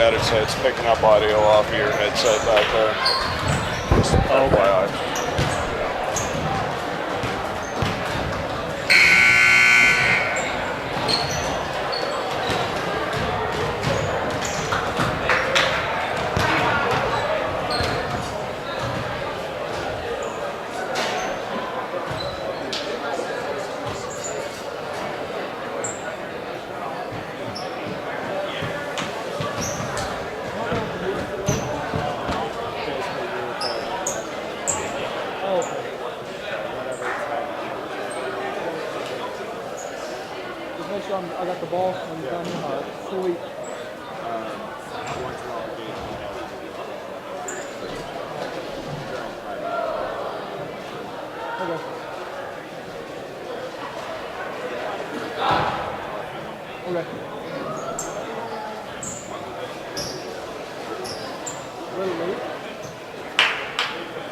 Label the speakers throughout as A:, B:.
A: at it, so it's picking up audio off of your headset back there. Just FYI.
B: I got the ball when you're done here. Sweet. Okay. Okay. Little late.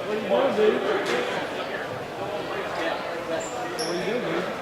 B: What are you doing, dude? What are you doing, dude?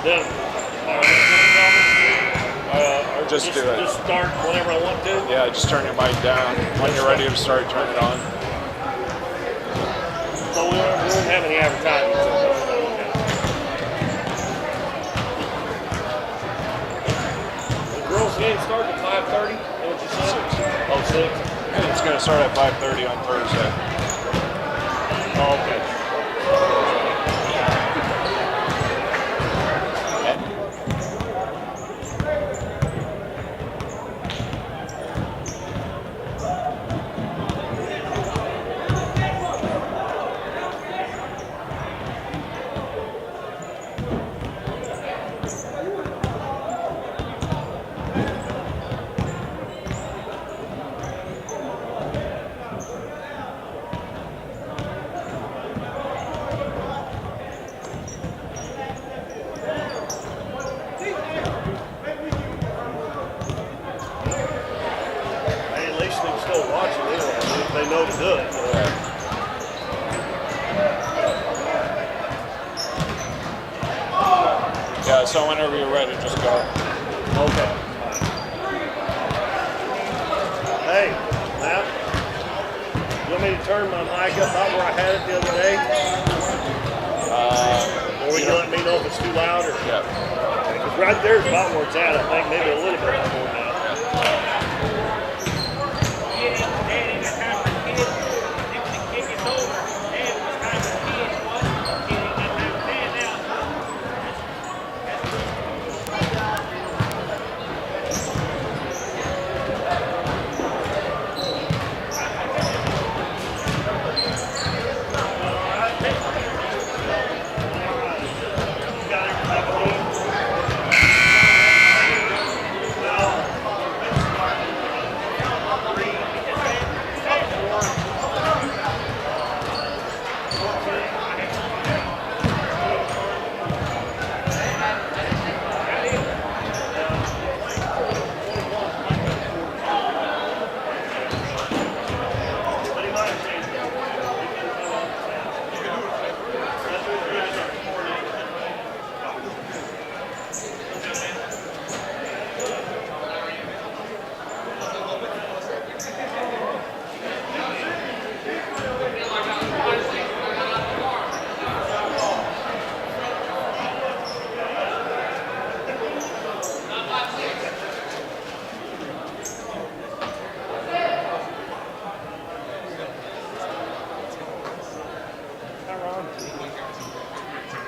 C: Then, or
A: Just do it.
C: Just start whenever I want to.
A: Yeah, just turn your mic down. When you're ready to start, turn it on.
C: So we don't have any advertising. The girls' game starts at 5:30. What you said? Oh, 6.
A: And it's going to start at 5:30 on Thursday.
C: Oh, okay. Hey, at least they're still watching anyway. If they know to do it.
A: Yeah, so whenever you're ready, just go.
C: Okay. Hey, Matt, you want me to turn my mic up about where I had it the other day? Or you let me know if it's too loud? Or,
A: Yeah.
C: because right there is about where it's at, I think, maybe a little bit more now.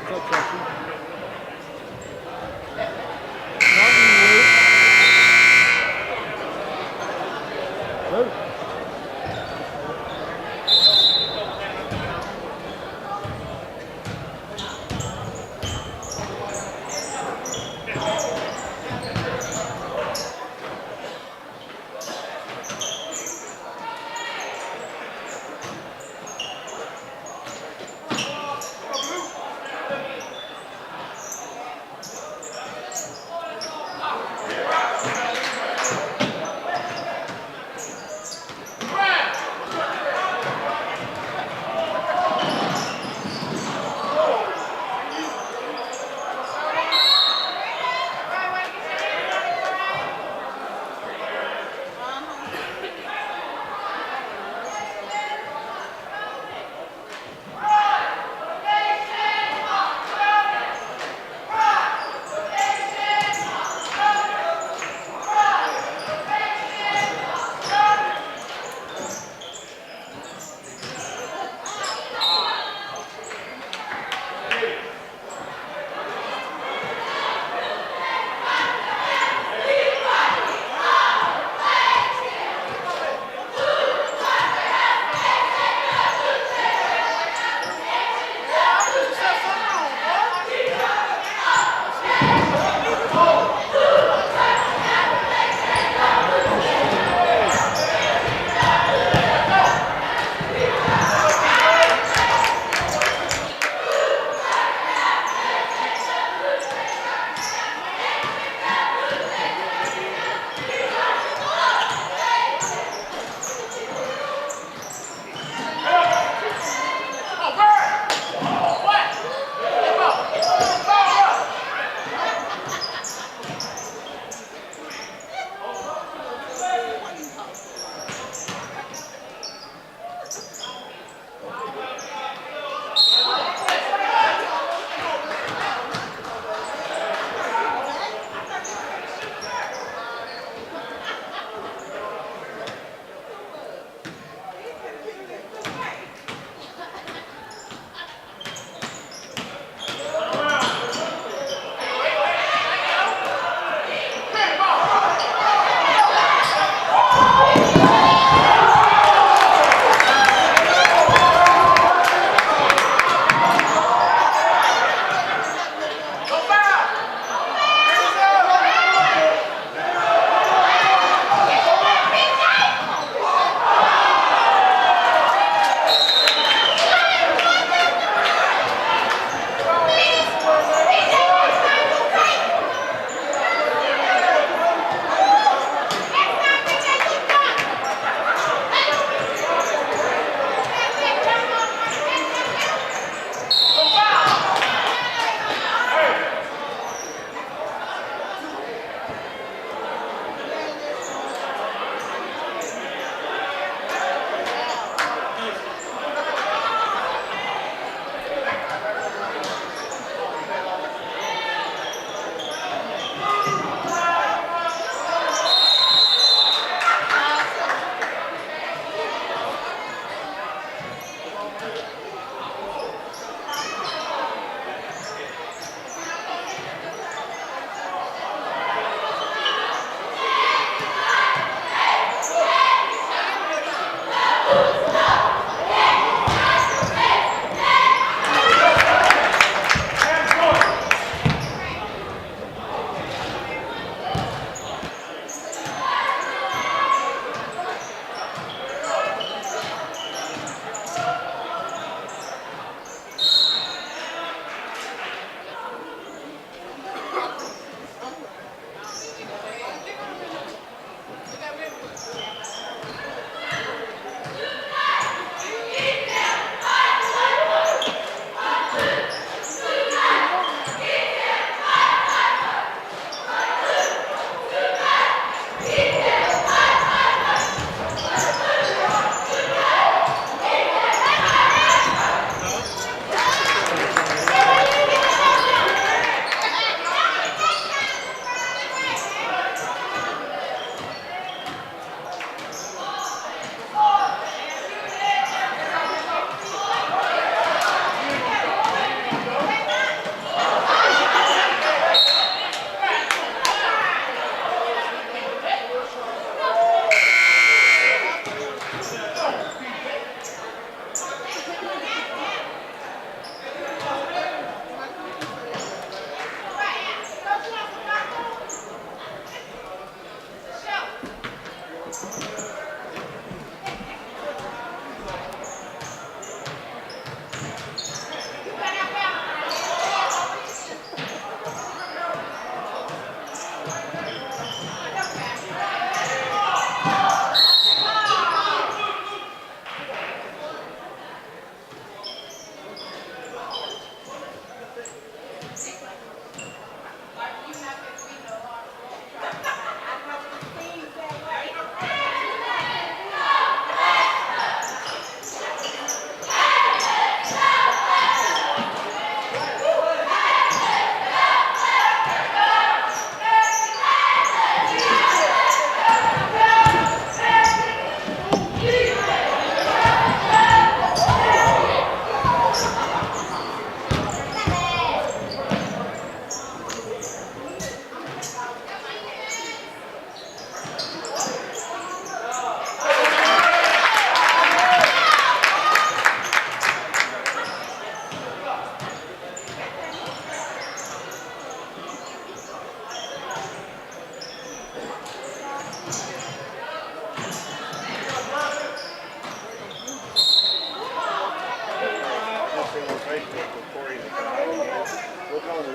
B: What's up, Chelsea? Nothing, Luke.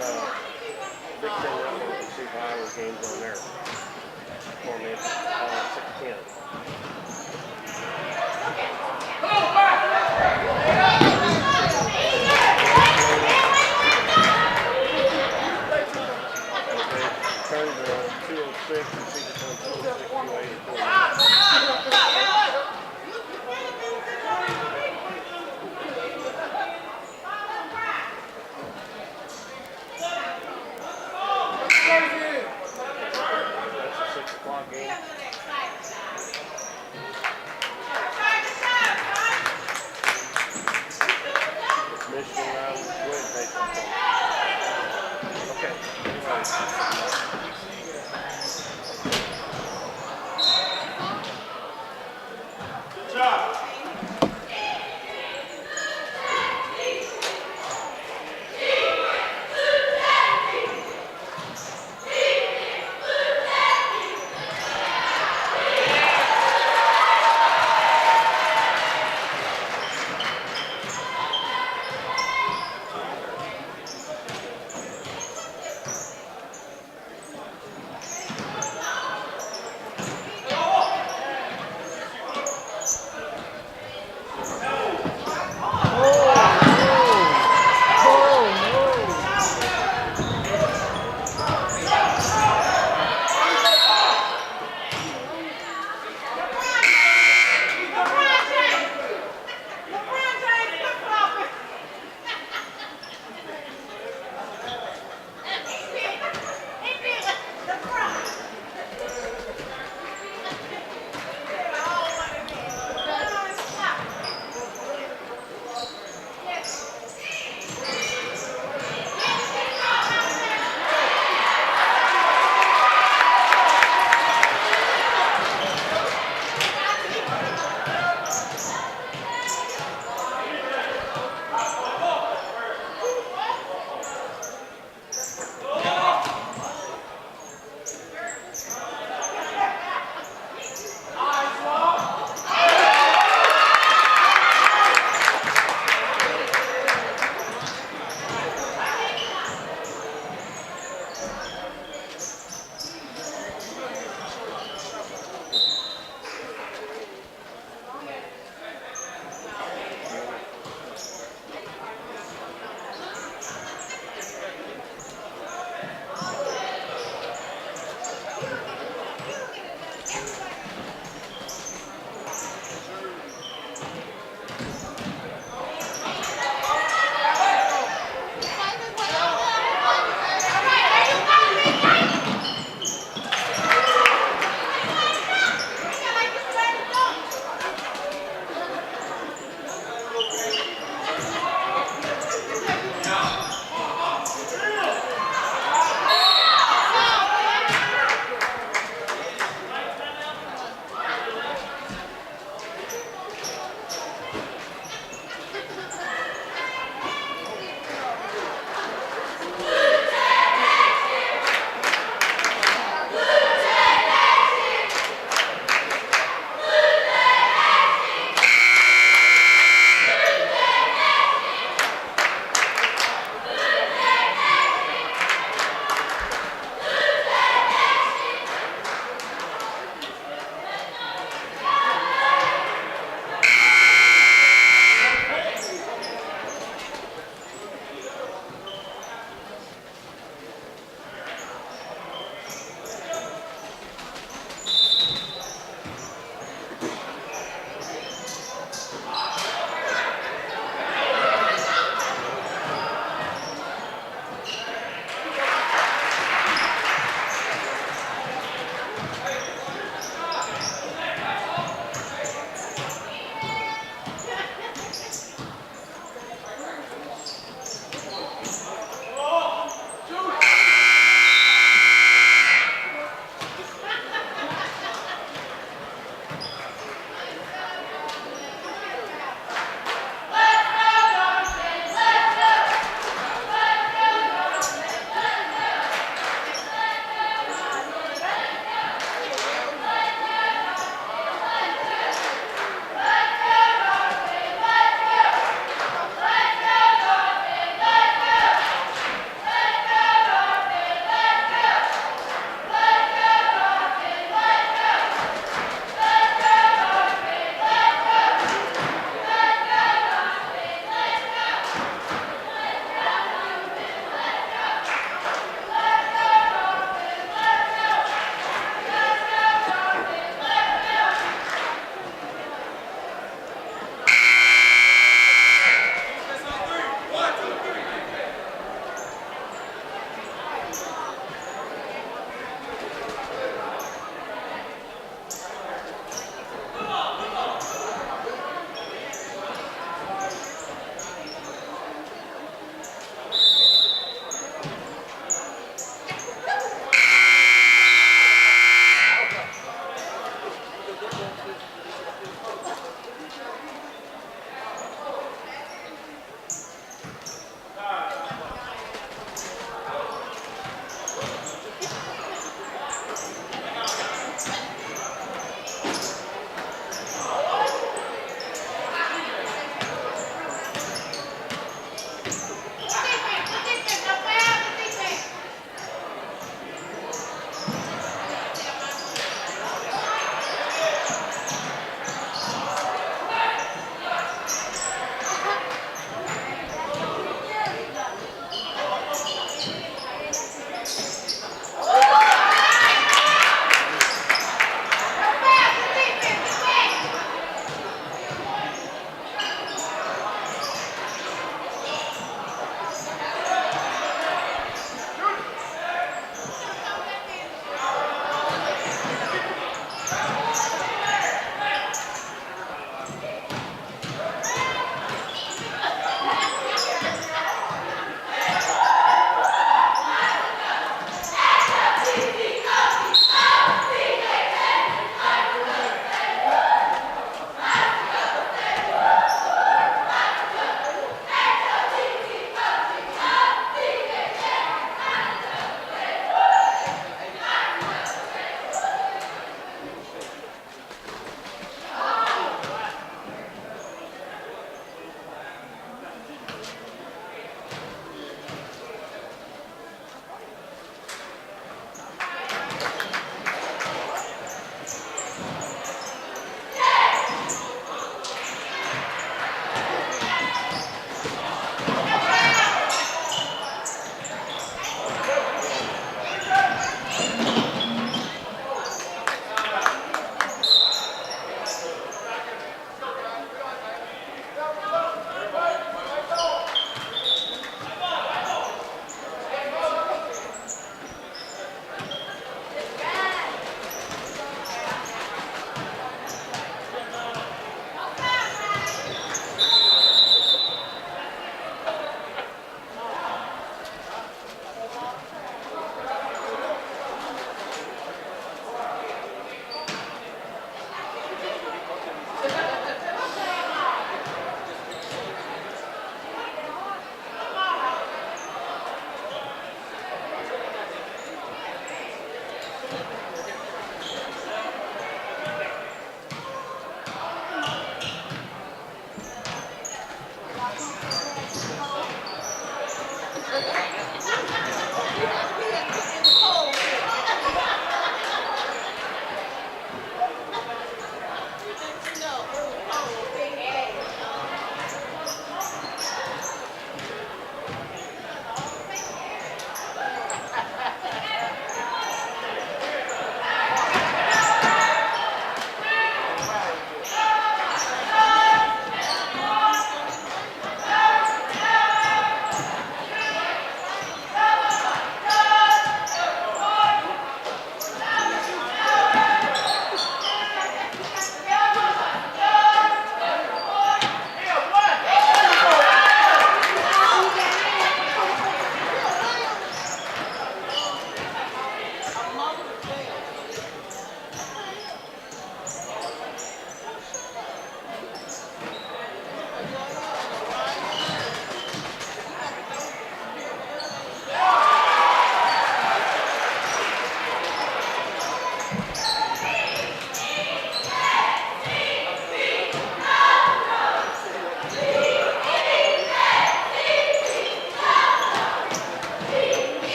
C: Big Ten Network and see Iowa games on there for me. 6:10. Turn to 206 and see if it's on 206, 208, or 209. That's a 6 o'clock game. It's Michigan Rivals. Go ahead and take that call. Okay. Good job.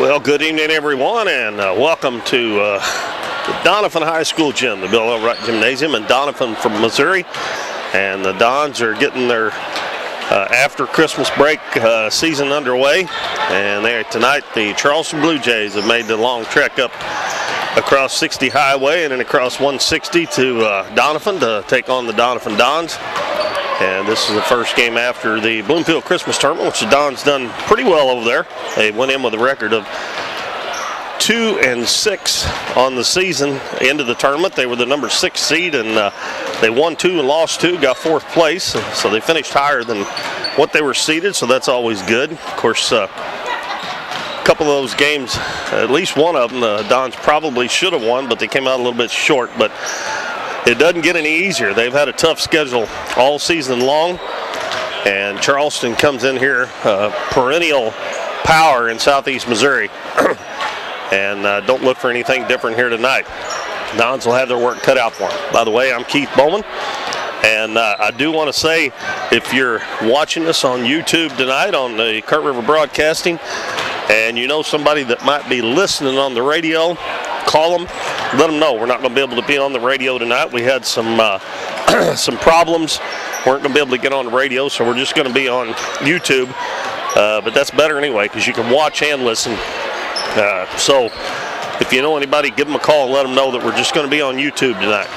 C: Well, good evening, everyone, and welcome to the Doniphan High School gym, the Bill Elwright Gymnasium in Doniphan from Missouri. And the Dons are getting their after Christmas break season underway. And tonight, the Charleston Blue Jays have made the long trek up across 60 Highway and then across 160 to Doniphan to take on the Doniphan Dons. And this is the first game after the Bloomfield Christmas tournament, which the Dons done pretty well over there. They went in with a record of 2-6 on the season. Into the tournament, they were the number 6 seed, and they won 2 and lost 2, got 4th place. So they finished higher than what they were seeded, so that's always good. Of course, a couple of those games, at least one of them, the Dons probably should have won, but they came out a little bit short. But it doesn't get any easier. They've had a tough schedule all season long, and Charleston comes in here, perennial power in southeast Missouri, and don't look for anything different here tonight. Dons will have their work cut out for them. By the way, I'm Keith Bowman, and I do want to say, if you're watching us on YouTube tonight on the Kurt River Broadcasting, and you know somebody that might be listening on the radio, call them, let them know we're not going to be able to be on the radio tonight. We had some some problems. Weren't going to be able to get on the radio, so we're just going to be on YouTube. But that's better anyway, because you can watch and listen. So if you know anybody, give them a call and let them know that we're just going to be on YouTube tonight.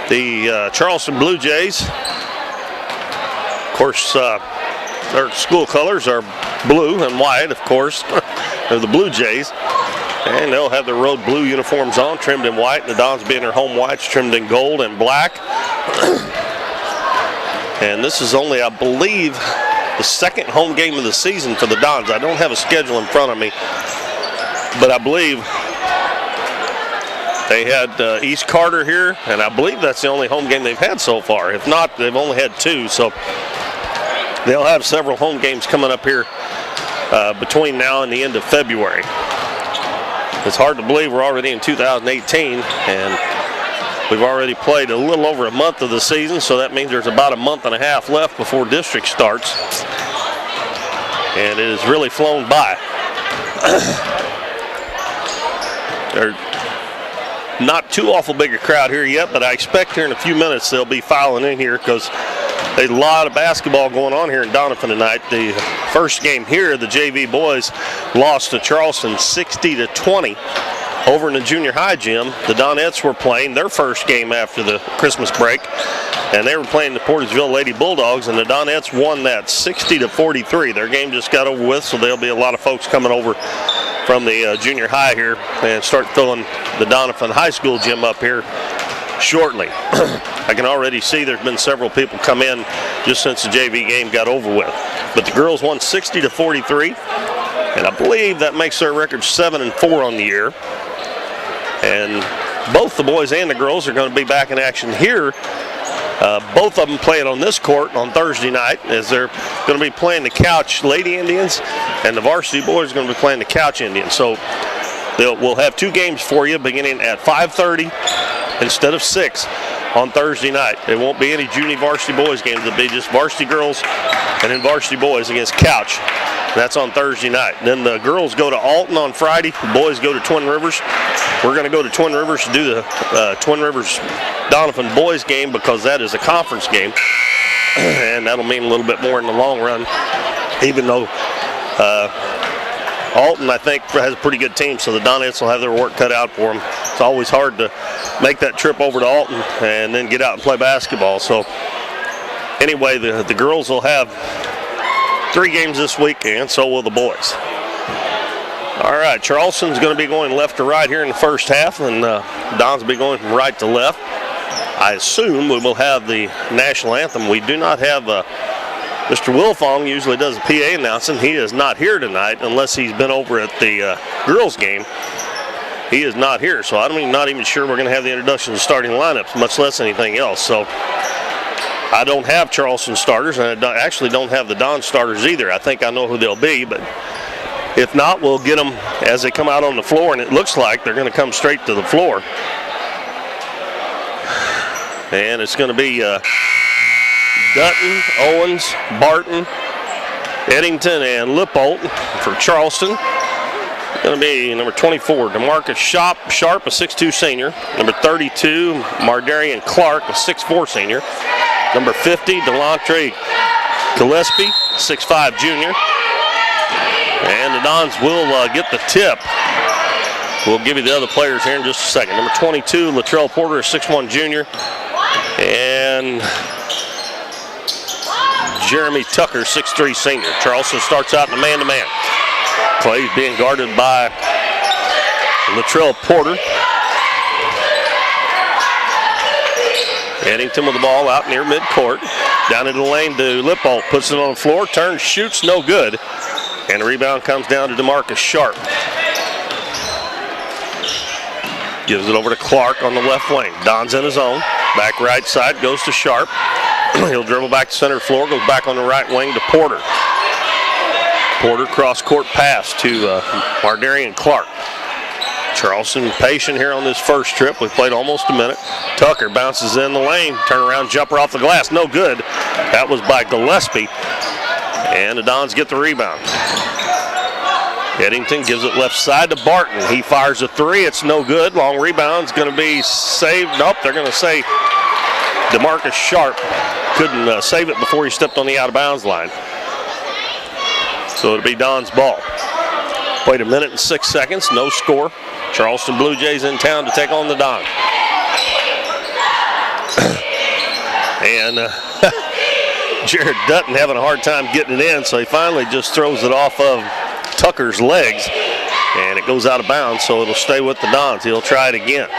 C: The Charleston Blue Jays, of course, their school colors are blue and white, of course. They're the Blue Jays, and they'll have their road blue uniforms on, trimmed in white, and the Dons being their home whites, trimmed in gold and black. And this is only, I believe, the second home game of the season for the Dons. I don't have a schedule in front of me, but I believe they had East Carter here, and I believe that's the only home game they've had so far. If not, they've only had 2, so they'll have several home games coming up here between now and the end of February. It's hard to believe we're already in 2018, and we've already played a little over a month of the season, so that means there's about a month and a half left before district starts, and it has really flown by. There's not too awful big a crowd here yet, but I expect here in a few minutes they'll be filing in here, because there's a lot of basketball going on here in Doniphan tonight. The first game here, the JV boys lost to Charleston 60-20 over in the junior high gym. The Donettes were playing their first game after the Christmas break, and they were playing the Portersville Lady Bulldogs, and the Donettes won that 60-43. Their game just got over with, so there'll be a lot of folks coming over from the junior high here and start filling the Doniphan High School gym up here shortly. I can already see there's been several people come in just since the JV game got over with. But the girls won 60-43, and I believe that makes their record 7-4 on the year. And both the boys and the girls are going to be back in action here. Both of them playing on this court on Thursday night, as they're going to be playing the Couch Lady Indians, and the varsity boys are going to be playing the Couch Indians. So we'll have 2 games for you beginning at 5:30 instead of 6 on Thursday night. There won't be any junior varsity boys games. It'll be just varsity girls and then varsity boys against Couch. That's on Thursday night. Then the girls go to Alton on Friday. The boys go to Twin Rivers. We're going to go to Twin Rivers to do the Twin Rivers Doniphan boys game, because that is a conference game, and that'll mean a little bit more in the long run, even though Alton, I think, has a pretty good team, so the Donettes will have their work cut out for them. It's always hard to make that trip over to Alton and then get out and play basketball. So anyway, the girls will have 3 games this week, and so will the boys. All right, Charleston's going to be going left to right here in the first half, and Don's will be going from right to left. I assume we will have the national anthem. We do not have Mr. Wilfong usually does the PA announcing. He is not here tonight unless he's been over at the girls' game. He is not here, so I'm not even sure we're going to have the introduction of starting lineups, much less anything else. So I don't have Charleston starters, and I actually don't have the Don starters either. I think I know who they'll be, but if not, we'll get them as they come out on the floor, and it looks like they're going to come straight to the floor. And it's going to be Dutton, Owens, Barton, Eddington and Lippold for Charleston. Going to be number 24, DeMarcus Sharp, a 6'2 senior. Number 32, Mardarian Clark, a 6'4 senior. Number 50, Delantre Gillespie, 6'5 junior. And the Dons will get the tip. We'll give you the other players here in just a second. Number 22, Latrell Porter, a 6'1 junior. And Jeremy Tucker, 6'3 senior. Charleston starts out in a man-to-man. Clay's being guarded by Latrell Porter. Eddington with the ball out near midcourt. Down into the lane to Lippold. Puts it on the floor. Turns, shoots, no good. And the rebound comes down to DeMarcus Sharp. Gives it over to Clark on the left wing. Don's in his own. Back right side, goes to Sharp. He'll dribble back to center floor, goes back on the right wing to Porter. Porter cross-court pass to Mardarian Clark. Charleston patient here on this first trip. We played almost a minute. Tucker bounces in the lane. Turnaround jumper off the glass. No good. That was by Gillespie. And the Dons get the rebound. Eddington gives it left side to Barton. He fires a three. It's no good. Long rebound's going to be saved. Nope, they're going to say DeMarcus Sharp couldn't save it before he stepped on the out-of-bounds line. So it'll be Don's ball. Played a minute and 6 seconds. No score. Charleston Blue Jays in town to take on the Dons. And Jared Dutton having a hard time getting it in, so he finally just throws it off of Tucker's legs, and it goes out of bounds, so it'll stay with the Dons. He'll try it again.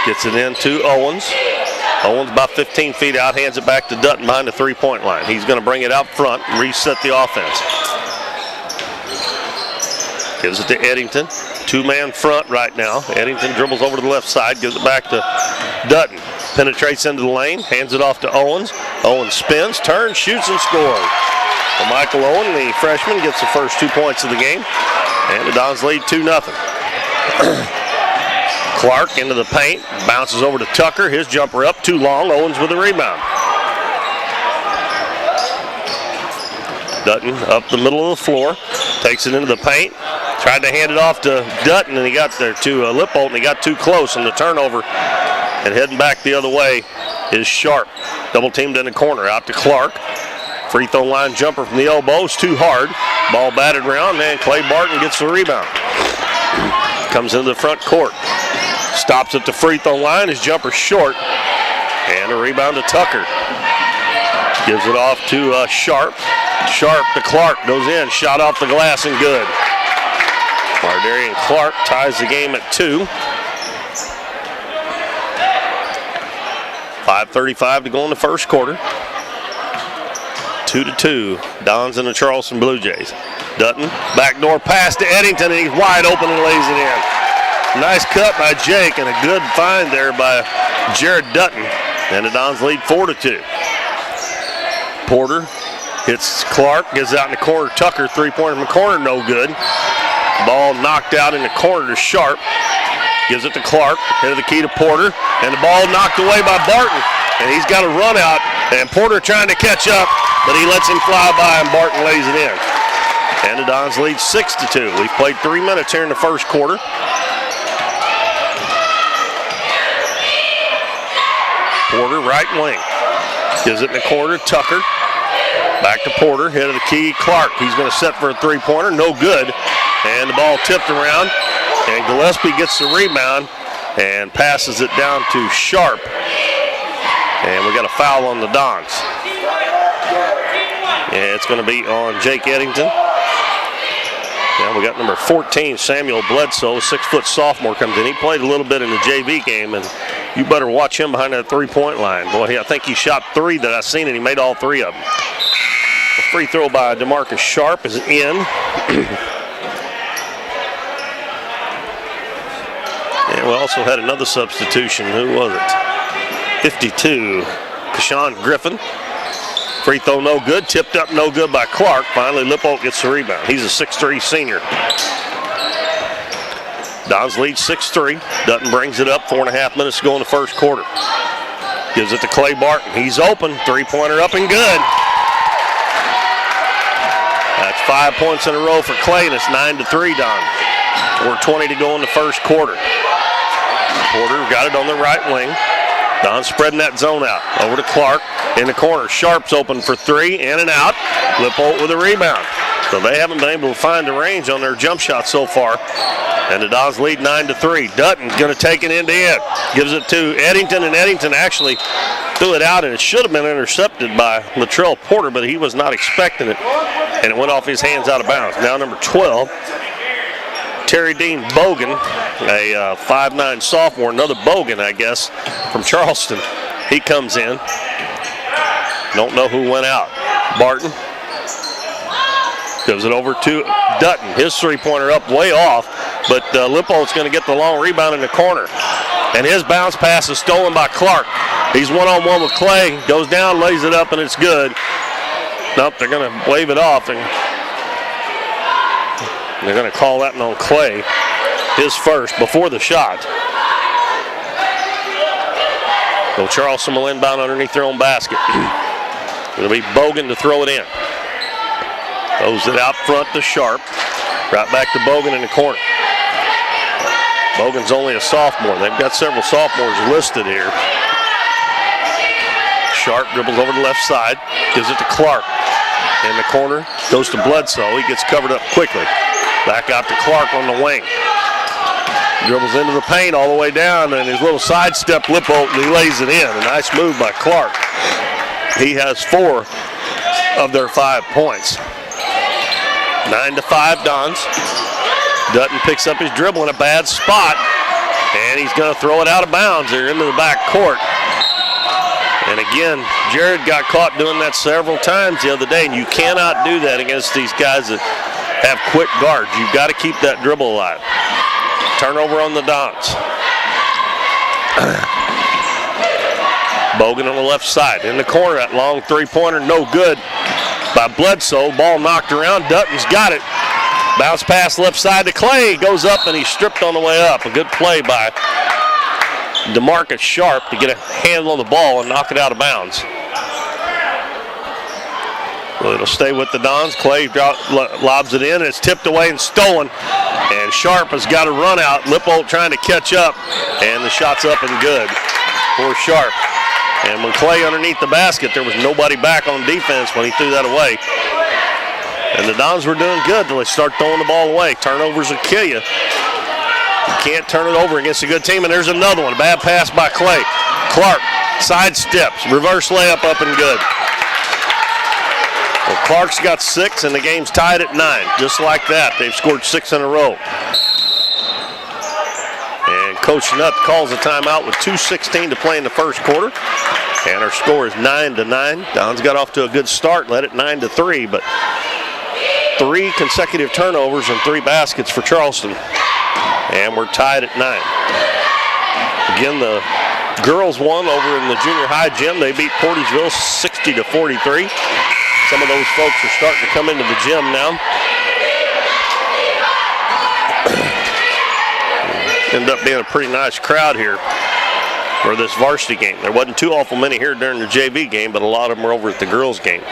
C: Gets it in to Owens. Owens about 15 feet out, hands it back to Dutton behind the three-point line. He's going to bring it out front and reset the offense. Gives it to Eddington. Two-man front right now. Eddington dribbles over to the left side, gives it back to Dutton. Penetrates into the lane, hands it off to Owens. Owens spins, turns, shoots, and scores. Well, Michael Owen, the freshman, gets the first 2 points of the game. And the Dons lead 2-0. Clark into the paint, bounces over to Tucker. His jumper up, too long. Owens with the rebound. Dutton up the middle of the floor, takes it into the paint. Tried to hand it off to Dutton, and he got there to Lippold, and he got too close, and the turnover. And heading back the other way is Sharp. Double teamed in the corner, out to Clark. Free throw line jumper from the elbow is too hard. Ball batted around, and Clay Barton gets the rebound. Comes into the front court. Stops at the free throw line, his jumper short. And a rebound to Tucker. Gives it off to Sharp. Sharp to Clark, goes in, shot off the glass and good. Mardarian Clark ties the game at 2. 5:35 to go in the first quarter. 2-2, Dons and the Charleston Blue Jays. Dutton, backdoor pass to Eddington, and he's wide open and lays it in. Nice cut by Jake, and a good find there by Jared Dutton. And the Dons lead 4-2. Porter hits Clark, gets out in the corner. Tucker, three-pointer from the corner, no good. Ball knocked out in the corner to Sharp. Gives it to Clark, head of the key to Porter, and the ball knocked away by Barton. And he's got a run out, and Porter trying to catch up, but he lets him fly by, and Barton lays it in. And the Dons lead 6-2. We've played 3 minutes here in the first quarter. Porter, right wing. Gives it in the corner, Tucker. Back to Porter, head of the key, Clark. He's going to set for a three-pointer, no good. And the ball tipped around, and Gillespie gets the rebound and passes it down to Sharp. And we got a foul on the Dons. And it's going to be on Jake Eddington. Now we got number 14, Samuel Bledsoe, 6-foot sophomore, comes in. He played a little bit in the JV game, and you better watch him behind that three-point line. Boy, I think he shot 3 that I seen, and he made all 3 of them. A free throw by DeMarcus Sharp is in. And we also had another substitution. Who was it? 52, Kashawn Griffin. Free throw no good, tipped up no good by Clark. Finally, Lippold gets the rebound. He's a 6'3 senior. Dons lead 6-3. Dutton brings it up, 4.5 minutes to go in the first quarter. Gives it to Clay Barton. He's open, three-pointer up and good. 5 points in a row for Clay, and it's 9-3, Don. 4:20 to go in the first quarter. Porter got it on the right wing. Don spreading that zone out. Over to Clark in the corner. Sharp's open for three, in and out. Lippolt with a rebound. So they haven't been able to find the range on their jump shot so far. And the Dons lead 9-3. Dutton's going to take it into it. Gives it to Eddington, and Eddington actually threw it out, and it should have been intercepted by Latrell Porter, but he was not expecting it, and it went off his hands out of bounds. Now number 12, Terry Dean Bogan, a 5'9" sophomore, another Bogan, I guess, from Charleston. He comes in. Don't know who went out. Barton gives it over to Dutton. His three-pointer up way off, but Lippold's going to get the long rebound in the corner. And his bounce pass is stolen by Clark. He's one-on-one with Clay. Goes down, lays it up, and it's good. Nope, they're going to wave it off. And they're going to call that one on Clay. His first, before the shot. So Charleston will inbound underneath their own basket. It'll be Bogan to throw it in. Throws it out front to Sharp. Right back to Bogan in the corner. Bogan's only a sophomore. They've got several sophomores listed here. Sharp dribbles over the left side. Gives it to Clark. In the corner. Goes to Bledsoe. He gets covered up quickly. Back out to Clark on the wing. Dribbles into the paint all the way down, and his little sidestep Lippolt, and he lays it in. A nice move by Clark. He has 4 of their 5 points. 9-5 Dons. Dutton picks up his dribble in a bad spot, and he's going to throw it out of bounds. They're into the back court. And again, Jared got caught doing that several times the other day, and you cannot do that against these guys that have quick guards. You've got to keep that dribble alive. Turnover on the Dons. Bogan on the left side. In the corner, that long three-pointer, no good by Bledsoe. Ball knocked around. Dutton's got it. Bounce pass left side to Clay. Goes up, and he's stripped on the way up. A good play by DeMarcus Sharp to get a handle on the ball and knock it out of bounds. Well, it'll stay with the Dons. Clay lobs it in, and it's tipped away and stolen. And Sharp has got a run out. Lippolt trying to catch up, and the shot's up and good for Sharp. And when Clay underneath the basket, there was nobody back on defense when he threw that away. And the Dons were doing good until they start throwing the ball away. Turnovers will kill you. You can't turn it over against a good team. And there's another one. A bad pass by Clay. Clark sidesteps. Reverse layup up and good. Well, Clark's got 6, and the game's tied at 9. Just like that, they've scored 6 in a row. And Coach Nutt calls a timeout with 2:16 to play in the first quarter. And our score is 9-9. Don's got off to a good start, led it 9-3, but 3 consecutive turnovers and 3 baskets for Charleston. And we're tied at 9. Again, the girls won over in the junior high gym. They beat Portageville 60-43. Some of those folks are starting to come into the gym now. Ended up being a pretty nice crowd here for this varsity game. There wasn't too awful many here during the JV game, but a lot of them were over at the girls game.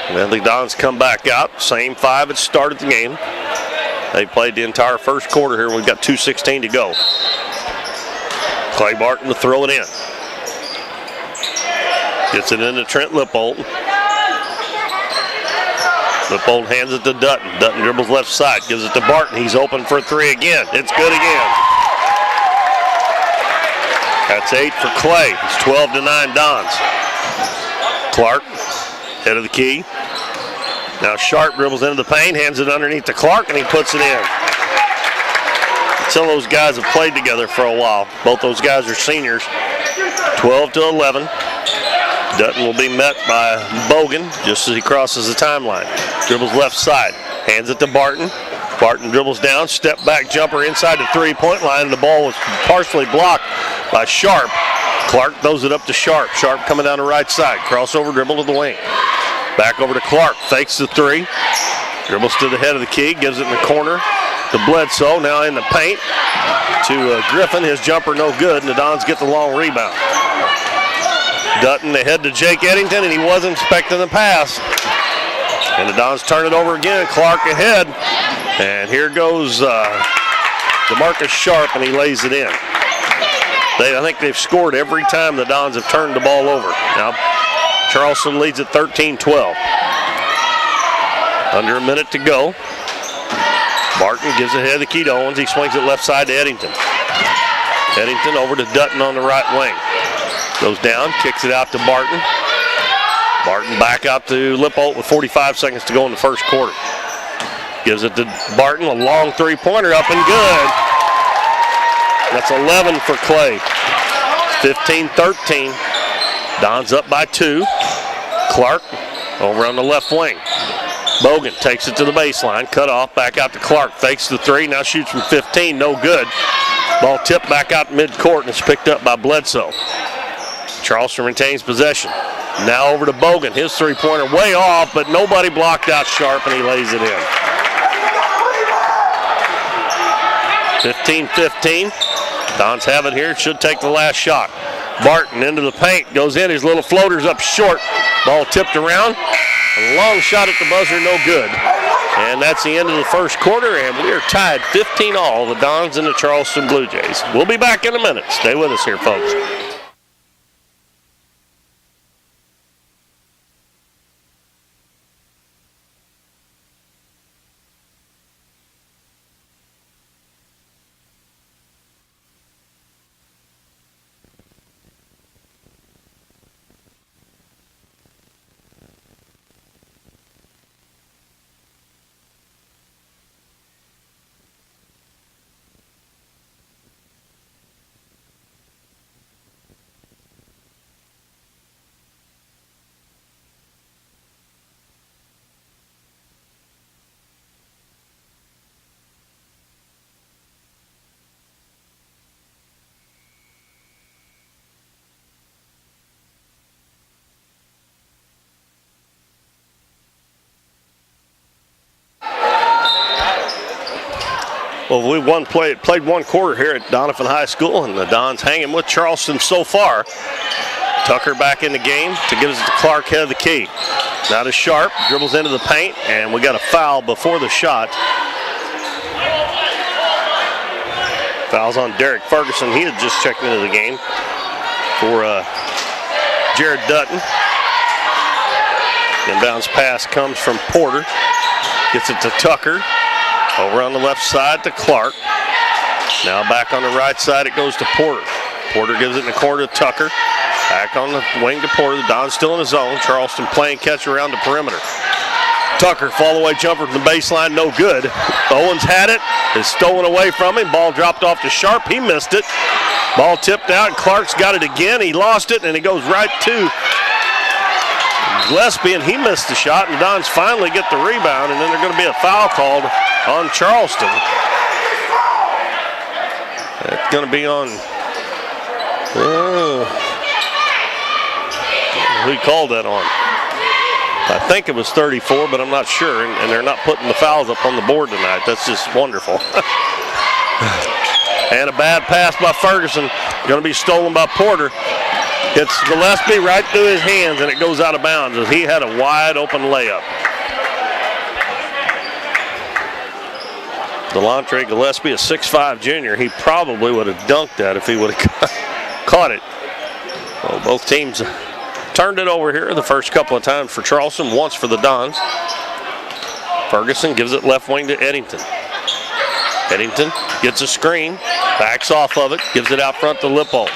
C: And the Dons come back out. Same 5 that started the game. They played the entire first quarter here. We've got 2:16 to go. Clay Barton to throw it in. Gets it into Trent Lippolt. Lippolt hands it to Dutton. Dutton dribbles left side. Gives it to Barton. He's open for 3 again. It's good again. That's 8 for Clay. It's 12-9 Dons. Clark, head of the key. Now Sharp dribbles into the paint, hands it underneath to Clark, and he puts it in. Some of those guys have played together for a while. Both those guys are seniors. 12-11. Dutton will be met by Bogan just as he crosses the timeline. Dribbles left side, hands it to Barton. Barton dribbles down, step back jumper inside the 3-point line, and the ball was partially blocked by Sharp. Clark throws it up to Sharp. Sharp coming down the right side. Crossover dribble to the wing. Back over to Clark, fakes the 3. Dribbles to the head of the key, gives it in the corner to Bledsoe. Now in the paint to Griffin. His jumper no good, and the Dons get the long rebound. Dutton ahead to Jake Eddington, and he wasn't expecting the pass. And the Dons turn it over again. Clark ahead. And here goes DeMarcus Sharp, and he lays it in. I think they've scored every time the Dons have turned the ball over. Now, Charleston leads at 13-12. Under a minute to go. Barton gives it ahead to Keith Owens. He swings it left side to Eddington. Eddington over to Dutton on the right wing. Goes down, kicks it out to Barton. Barton back out to Lippold with 45 seconds to go in the first quarter. Gives it to Barton, a long three-pointer up and good. That's 11 for Clay. 15-13. Dons up by 2. Clark over on the left wing. Bogan takes it to the baseline, cut off, back out to Clark. Fakes the three, now shoots from 15, no good. Ball tipped back out midcourt and it's picked up by Bledsoe. Charleston retains possession. Now over to Bogan, his three-pointer way off, but nobody blocked out Sharp and he lays it in. 15-15. Dons have it here, should take the last shot. Barton into the paint, goes in, his little floater's up short. Ball tipped around, a long shot at the buzzer, no good. And that's the end of the first quarter, and we are tied 15-all, the Dons and the Charleston Blue Jays. We'll be back in a minute. Stay with us here, folks. Well, we played one quarter here at Doniphan High School, and the Dons hanging with Charleston so far. Tucker back in the game to give us to Clark, head of the key. Now to Sharp, dribbles into the paint, and we got a foul before the shot. Foul's on Derek Ferguson. He had just checked into the game for Jared Dutton. Inbounds pass comes from Porter. Gets it to Tucker. Over on the left side to Clark. Now back on the right side, it goes to Porter. Porter gives it in the corner to Tucker. Back on the wing to Porter. The Don's still in the zone. Charleston playing catch around the perimeter. Tucker, fall-away jumper from the baseline, no good. Owens had it. It's stolen away from him. Ball dropped off to Sharp. He missed it. Ball tipped out. Clark's got it again. He lost it, and it goes right to Gillespie, and he missed the shot, and the Dons finally get the rebound, and then there's going to be a foul called on Charleston. It's going to be on, who called that on? I think it was 34, but I'm not sure, and they're not putting the fouls up on the board tonight. That's just wonderful. And a bad pass by Ferguson, going to be stolen by Porter. It's Gillespie right through his hands, and it goes out of bounds as he had a wide open layup. Delantre Gillespie, a 6'5 junior, he probably would have dunked that if he would have caught it. Well, both teams turned it over here the first couple of times for Charleston, once for the Dons. Ferguson gives it left wing to Eddington. Eddington gets a screen, backs off of it, gives it out front to Lippold.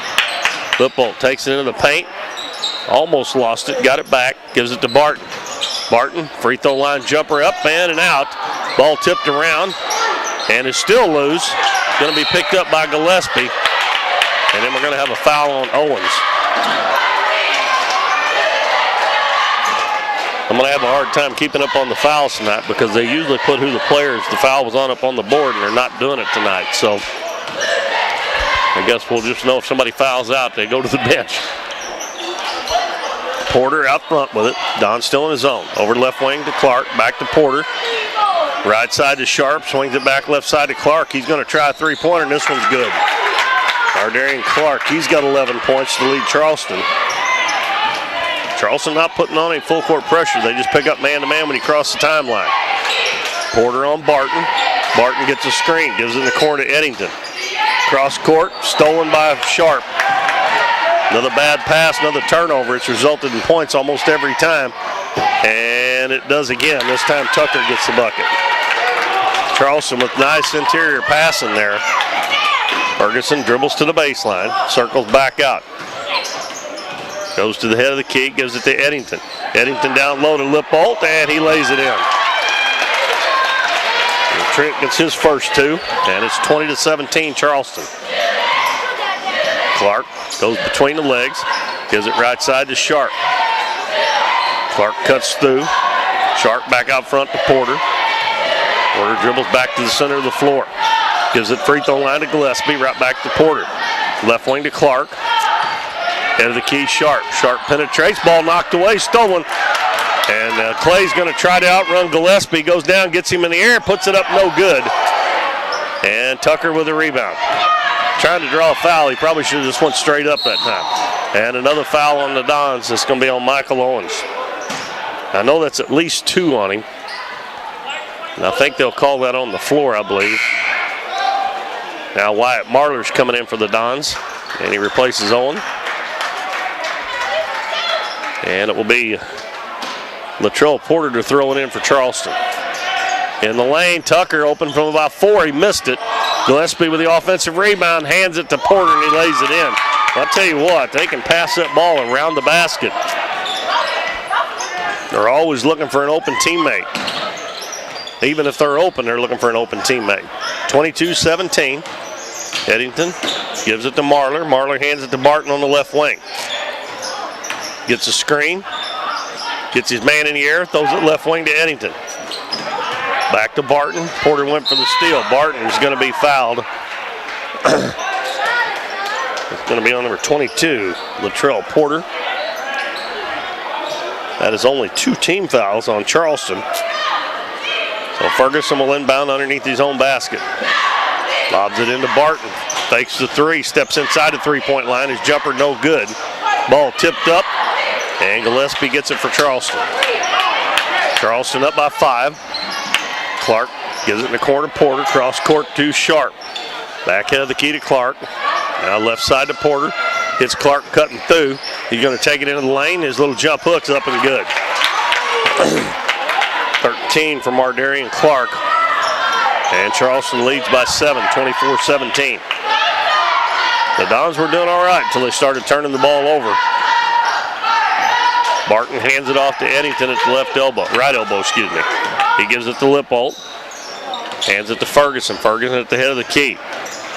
C: Lippold takes it into the paint, almost lost it, got it back, gives it to Barton. Barton, free throw line jumper up and out. Ball tipped around and is still loose. Going to be picked up by Gillespie. And then we're going to have a foul on Owens. I'm going to have a hard time keeping up on the fouls tonight because they usually put who the players the foul was on up on the board, and they're not doing it tonight. So I guess we'll just know if somebody fouls out, they go to the bench. Porter out front with it. Don still in his zone. Over left wing to Clark, back to Porter. Right side to Sharp, swings it back left side to Clark. He's going to try a three-pointer, and this one's good. Ardarian Clark, he's got 11 points to lead Charleston. Charleston not putting on any full court pressure. They just pick up man-to-man when he crosses the timeline. Porter on Barton. Barton gets a screen, gives it in the corner to Eddington. Cross court, stolen by Sharp. Another bad pass, another turnover. It's resulted in points almost every time. And it does again. This time Tucker gets the bucket. Charleston with nice interior passing there. Ferguson dribbles to the baseline, circles back out. Goes to the head of the key, gives it to Eddington. Eddington down low to Lippold, and he lays it in. And Trent gets his first two, and it's 20-17 Charleston. Clark goes between the legs, gives it right side to Sharp. Clark cuts through. Sharp back out front to Porter. Porter dribbles back to the center of the floor. Gives it free throw line to Gillespie, right back to Porter. Left wing to Clark. Head of the key, Sharp. Sharp penetrates, ball knocked away, stolen. And Clay's going to try to outrun Gillespie. Goes down, gets him in the air, puts it up, no good. And Tucker with a rebound. Trying to draw a foul. He probably should have just went straight up that time. And another foul on the Dons. It's going to be on Michael Owens. I know that's at least two on him. And I think they'll call that on the floor, I believe. Now Wyatt Marler's coming in for the Dons, and he replaces Owen. And it will be Latrell Porter to throw it in for Charleston. In the lane, Tucker open from about 4. He missed it. Gillespie with the offensive rebound, hands it to Porter, and he lays it in. I'll tell you what, they can pass that ball around the basket. They're always looking for an open teammate. Even if they're open, they're looking for an open teammate. 22-17. Eddington gives it to Marler. Marler hands it to Barton on the left wing. Gets a screen. Gets his man in the air. Throws it left wing to Eddington. Back to Barton. Porter went for the steal. Barton is going to be fouled. It's going to be on number 22, Latrell Porter. That is only 2 team fouls on Charleston. So Ferguson will inbound underneath his own basket. Lobs it into Barton. Fakes the three. Steps inside the three-point line. His jumper no good. Ball tipped up. And Gillespie gets it for Charleston. Charleston up by 5. Clark gives it in the corner. Porter. Cross court to Sharp. Back head of the key to Clark. Now left side to Porter. Hits Clark cutting through. He's going to take it into the lane. His little jump hook's up and good. 13 for Mardarian Clark. And Charleston leads by 7, 24-17. The Dons were doing all right until they started turning the ball over. Barton hands it off to Eddington at the right elbow, excuse me. He gives it to Lippold. Hands it to Ferguson. Ferguson at the head of the key.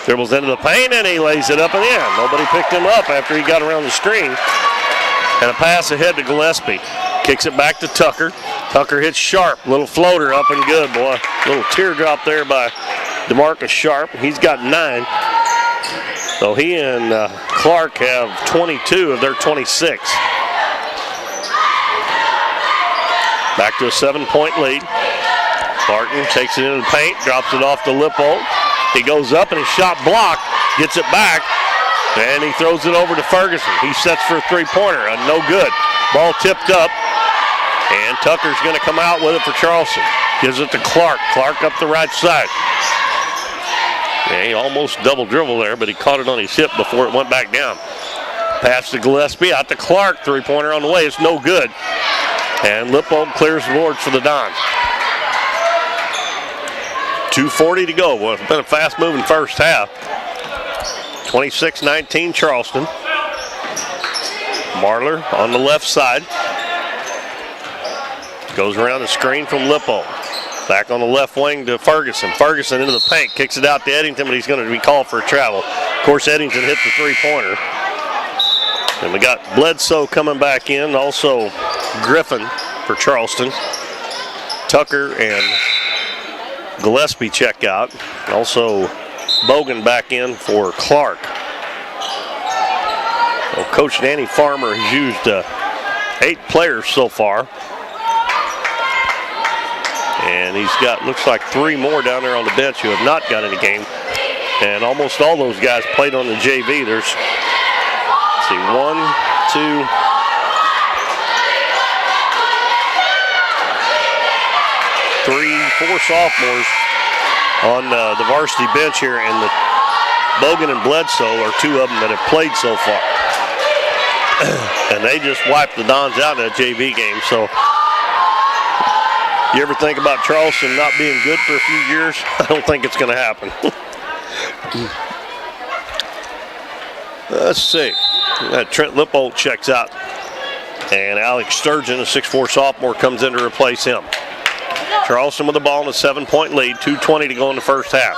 C: Dribbles into the paint and he lays it up and in. Nobody picked him up after he got around the screen. And a pass ahead to Gillespie. Kicks it back to Tucker. Tucker hits Sharp. Little floater up and good, boy. Little teardrop there by DeMarcus Sharp. He's got 9. So he and Clark have 22 of their 26. Back to a 7-point lead. Barton takes it into the paint, drops it off to Lippold. He goes up and his shot blocked, gets it back, and he throws it over to Ferguson. He sets for a three-pointer, no good. Ball tipped up, and Tucker's going to come out with it for Charleston. Gives it to Clark. Clark up the right side. Yeah, he almost double dribble there, but he caught it on his hip before it went back down. Pass to Gillespie, out to Clark. Three-pointer on the way. It's no good. And Lippold clears the boards for the Dons. 2:40 to go. Well, it's been a fast-moving first half. 26-19 Charleston. Marler on the left side. Goes around the screen from Lippold. Back on the left wing to Ferguson. Ferguson into the paint. Kicks it out to Eddington, but he's going to be called for a travel. Of course, Eddington hit the three-pointer. And we got Bledsoe coming back in. Also Griffin for Charleston. Tucker and Gillespie check out. Also Bogan back in for Clark. Well, Coach Danny Farmer has used 8 players so far. And he's got, looks like 3 more down there on the bench who have not got any game. And almost all those guys played on the JV. There's, let's see, 1, 2, 4 sophomores on the varsity bench here, and the Bogan and Bledsoe are 2 of them that have played so far. And they just wiped the Dons out in that JV game. So you ever think about Charleston not being good for a few years? I don't think it's going to happen. Let's see. Trent Lippold checks out. And Alex Sturgeon, a 6'4 sophomore, comes in to replace him. Charleston with the ball in a 7-point lead, 2:20 to go in the first half.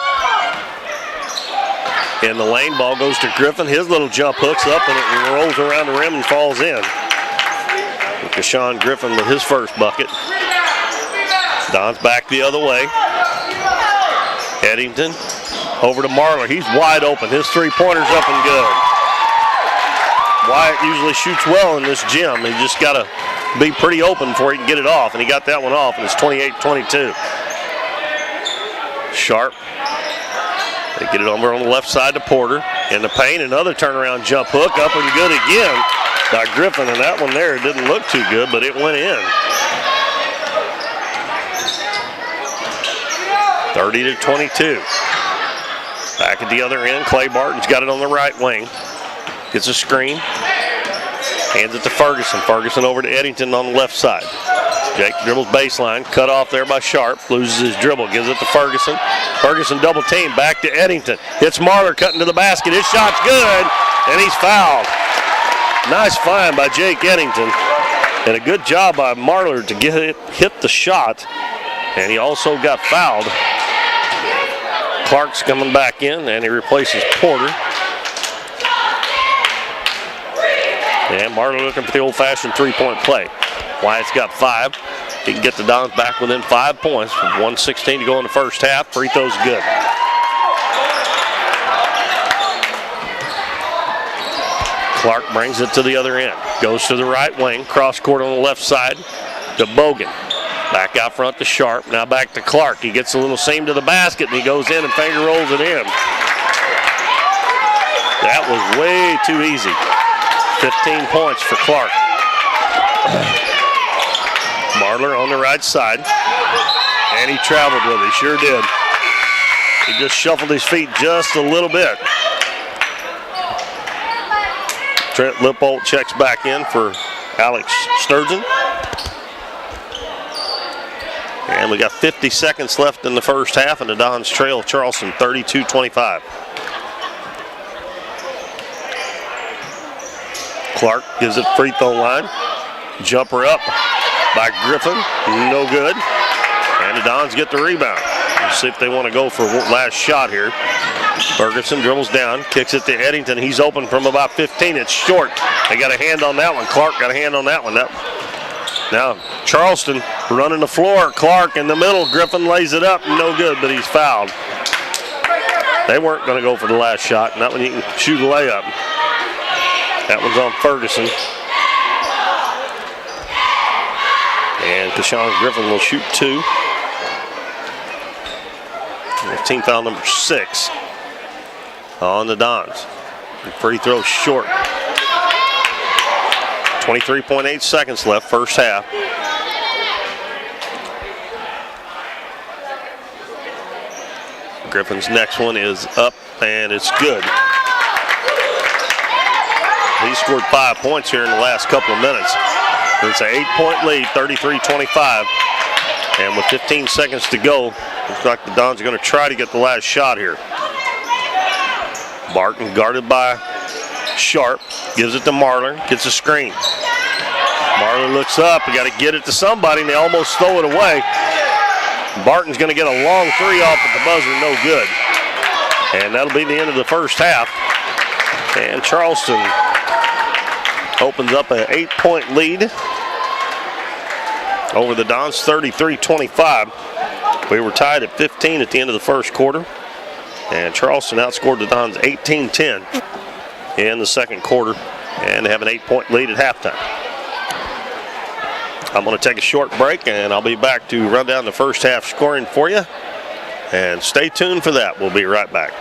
C: In the lane, ball goes to Griffin. His little jump hooks up and it rolls around the rim and falls in. Deshaun Griffin with his first bucket. Don's back the other way. Eddington over to Marler. He's wide open. His 3-pointer's up and good. Wyatt usually shoots well in this gym. He just got to be pretty open before he can get it off, and he got that one off, and it's 28-22. Sharp. They get it over on the left side to Porter. In the paint, another turnaround jump hook, up and good again by Griffin, and that one there didn't look too good, but it went in. 30-22. Back at the other end, Clay Barton's got it on the right wing. Gets a screen. Hands it to Ferguson. Ferguson over to Eddington on the left side. Jake dribbles baseline. Cut off there by Sharp. Loses his dribble. Gives it to Ferguson. Ferguson double team. Back to Eddington. Hits Marler cutting to the basket. His shot's good. And he's fouled. Nice find by Jake Eddington. And a good job by Marler to get it, hit the shot. And he also got fouled. Clark's coming back in, and he replaces Porter. And Marler looking for the old-fashioned 3-point play. Wyatt's got 5. He can get the Dons back within 5 points. 1:16 to go in the first half. Free throw's good. Clark brings it to the other end. Goes to the right wing. Cross court on the left side to Bogan. Back out front to Sharp. Now back to Clark. He gets a little seam to the basket, and he goes in and finger rolls it in. That was way too easy. 15 points for Clark. Marler on the right side. And he traveled with it. He sure did. He just shuffled his feet just a little bit. Trent Lippold checks back in for Alex Sturgeon. And we got 50 seconds left in the first half, and the Dons trail Charleston 32-25. Clark gives it free throw line. Jumper up by Griffin. No good. And the Dons get the rebound. Let's see if they want to go for last shot here. Ferguson dribbles down, kicks it to Eddington. He's open from about 15. It's short. They got a hand on that one. Clark got a hand on that one. Now Charleston running the floor. Clark in the middle. Griffin lays it up. No good, but he's fouled. They weren't going to go for the last shot. And that one you can shoot a layup. That one's on Ferguson. And Deshaun Griffin will shoot 2. Team foul number 6 on the Dons. Free throw short. 23.8 seconds left, first half. Griffin's next one is up, and it's good. He scored 5 points here in the last couple of minutes. It's an 8-point lead, 33-25. And with 15 seconds to go, looks like the Dons are going to try to get the last shot here. Barton guarded by Sharp. Gives it to Marler. Gets a screen. Marler looks up. We got to get it to somebody, and they almost throw it away. Barton's going to get a long 3 off at the buzzer. No good. And that'll be the end of the first half. And Charleston opens up an 8-point lead over the Dons, 33-25. We were tied at 15 at the end of the first quarter. And Charleston outscored the Dons 18-10 in the second quarter. And they have an 8-point lead at halftime. I'm going to take a short break, and I'll be back to run down the first half scoring for you. And stay tuned for that. We'll be right back.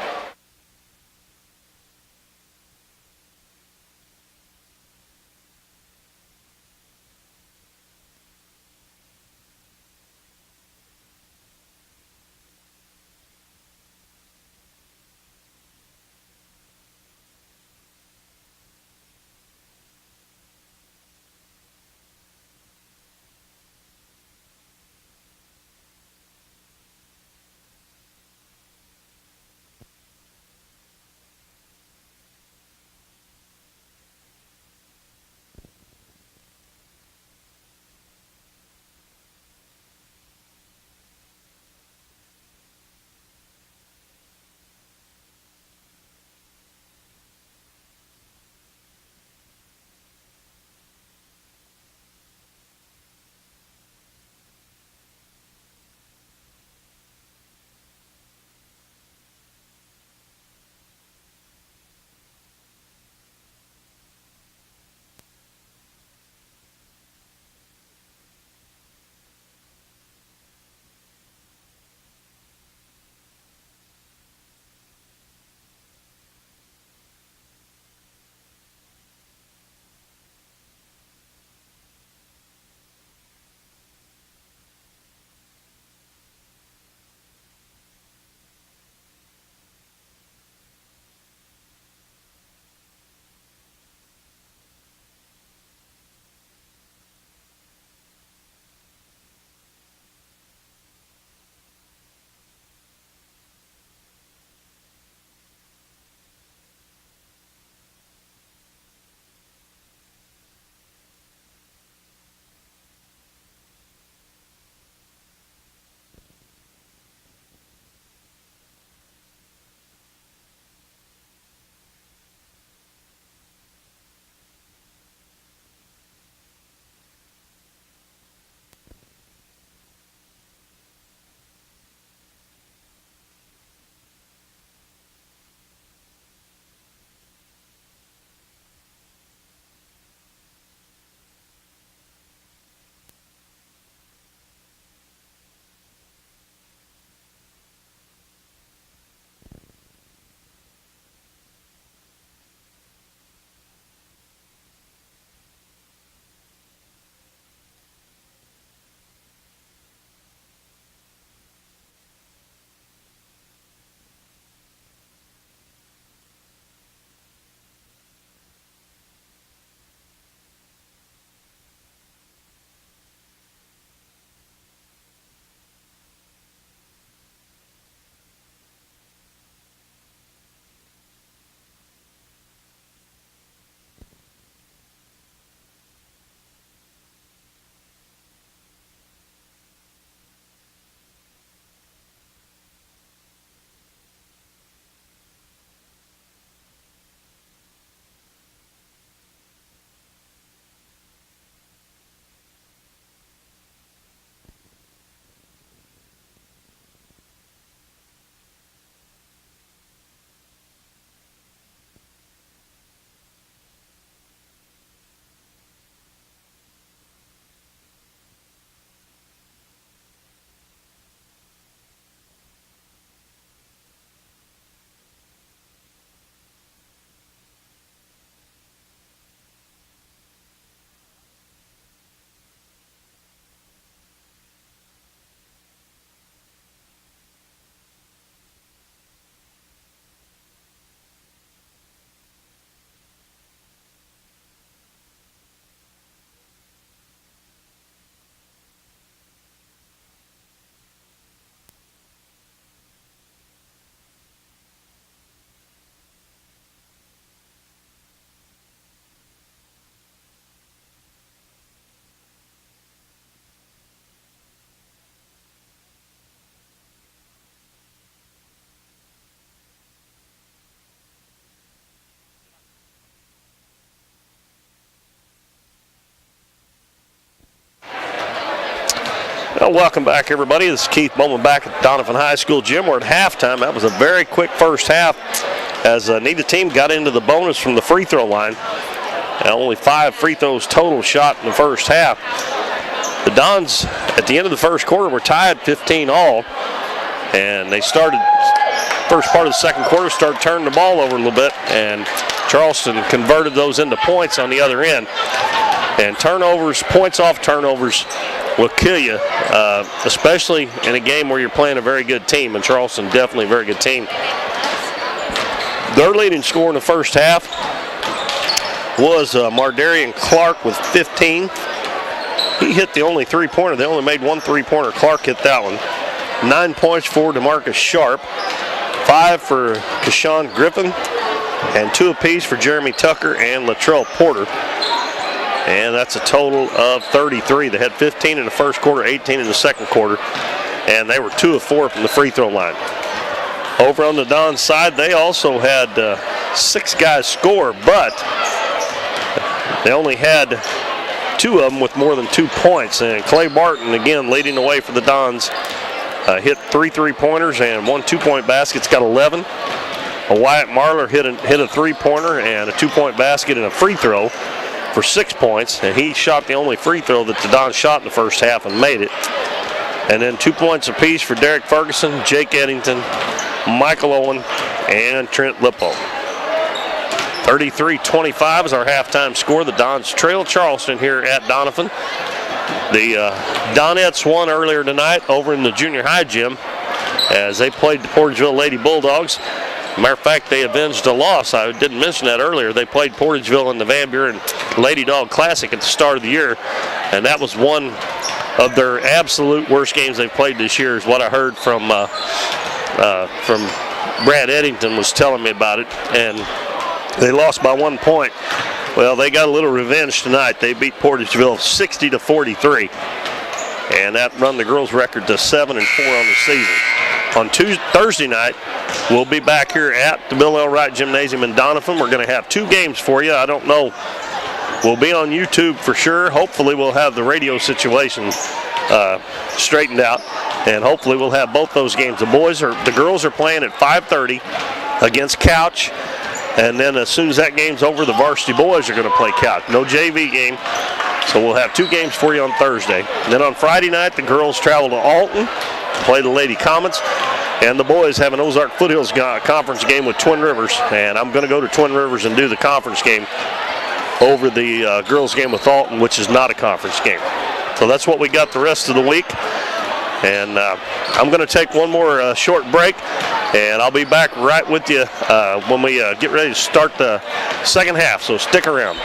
C: Well, welcome back, everybody. This is Keith Bowman back at Doniphan High School gym. We're at halftime. That was a very quick first half as neither team got into the bonus from the free throw line. Only 5 free throws total shot in the first half. The Dons, at the end of the first quarter, were tied 15 all, and they started first part of the second quarter, started turning the ball over a little bit, and Charleston converted those into points on the other end. And turnovers, points off turnovers, will kill you, especially in a game where you're playing a very good team, and Charleston definitely a very good team. Their leading scorer in the first half was Mardarian Clark with 15. He hit the only three-pointer. They only made one three-pointer. Clark hit that one. 9 points for DeMarcus Sharp, 5 for Kashawn Griffin, and 2 apiece for Jeremy Tucker and Latrell Porter. And that's a total of 33. They had 15 in the first quarter, 18 in the second quarter, and they were 2 of 4 from the free throw line. Over on the Don side, they also had 6 guys score, but they only had 2 of them with more than 2 points. And Clay Barton, again, leading the way for the Dons, hit 3 3-pointers and 1 2-point basket. It's got 11. Wyatt Marler hit a 3-pointer and a 2-point basket and a free throw for 6 points, and he shot the only free throw that the Dons shot in the first half and made it. And then 2 points apiece for Derek Ferguson, Jake Eddington, Michael Owen, and Trent Lippo. 33-25 is our halftime score. The Dons trail Charleston here at Doniphan. The Donettes won earlier tonight over in the junior high gym as they played the Portageville Lady Bulldogs. Matter of fact, they avenged a loss. I didn't mention that earlier. They played Portageville in the Van Buren Lady Dog Classic at the start of the year, and that was one of their absolute worst games they've played this year, is what I heard from Brad Eddington was telling me about it, and they lost by 1 point. Well, they got a little revenge tonight. They beat Portageville 60-43, and that run the girls' record to 7-4 on the season. On Thursday night, we'll be back here at the Bill L. Wright Gymnasium in Doniphan. We're going to have 2 games for you. I don't know. We'll be on YouTube for sure. Hopefully we'll have the radio situation straightened out, and hopefully we'll have both those games. The girls are playing at 5:30 against Couch, and then as soon as that game's over, the varsity boys are going to play Couch. No JV game, so we'll have 2 games for you on Thursday. And then on Friday night, the girls travel to Alton, play the Lady Comets, and the boys have an Ozark Foothills conference game with Twin Rivers, and I'm going to go to Twin Rivers and do the conference game over the girls game with Alton, which is not a conference game. So that's what we got the rest of the week, and I'm going to take one more short break, and I'll be back right with you when we get ready to start the second half, so stick around.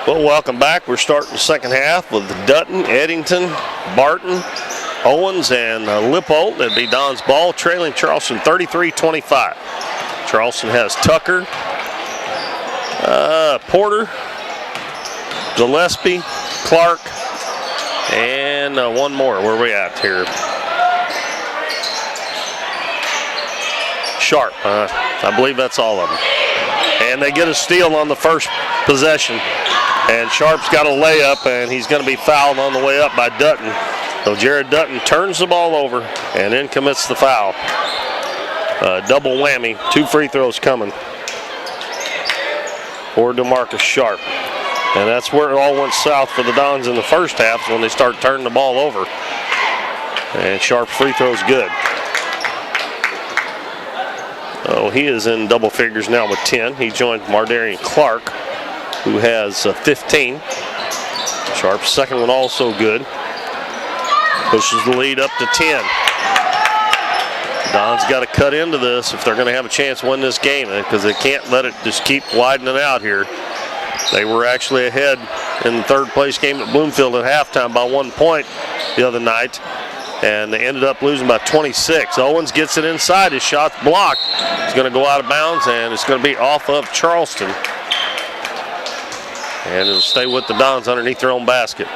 C: Well, welcome back. We're starting the second half with Dutton, Eddington, Barton, Owens, and Lippold. It'll be Don's ball, trailing Charleston 33-25. Charleston has Tucker, Porter, Gillespie, Clark, and one more. Where are we at here? Sharp. I believe that's all of them. And they get a steal on the first possession. And Sharp's got a layup, and he's going to be fouled on the way up by Dutton. So Jared Dutton turns the ball over and then commits the foul. Double whammy, 2 free throws coming for DeMarcus Sharp. And that's where it all went south for the Dons in the first half, when they start turning the ball over. And Sharp's free throw's good. Oh, he is in double figures now with 10. He joined Mardarian Clark, who has 15. Sharp's second one also good. Pushes the lead up to 10. Don's got to cut into this if they're going to have a chance to win this game, because they can't let it just keep widening out here. They were actually ahead in the third place game at Bloomfield at halftime by 1 point the other night, and they ended up losing by 26. Owens gets it inside. His shot's blocked. It's going to go out of bounds, and it's going to be off of Charleston. And it'll stay with the Dons underneath their own basket.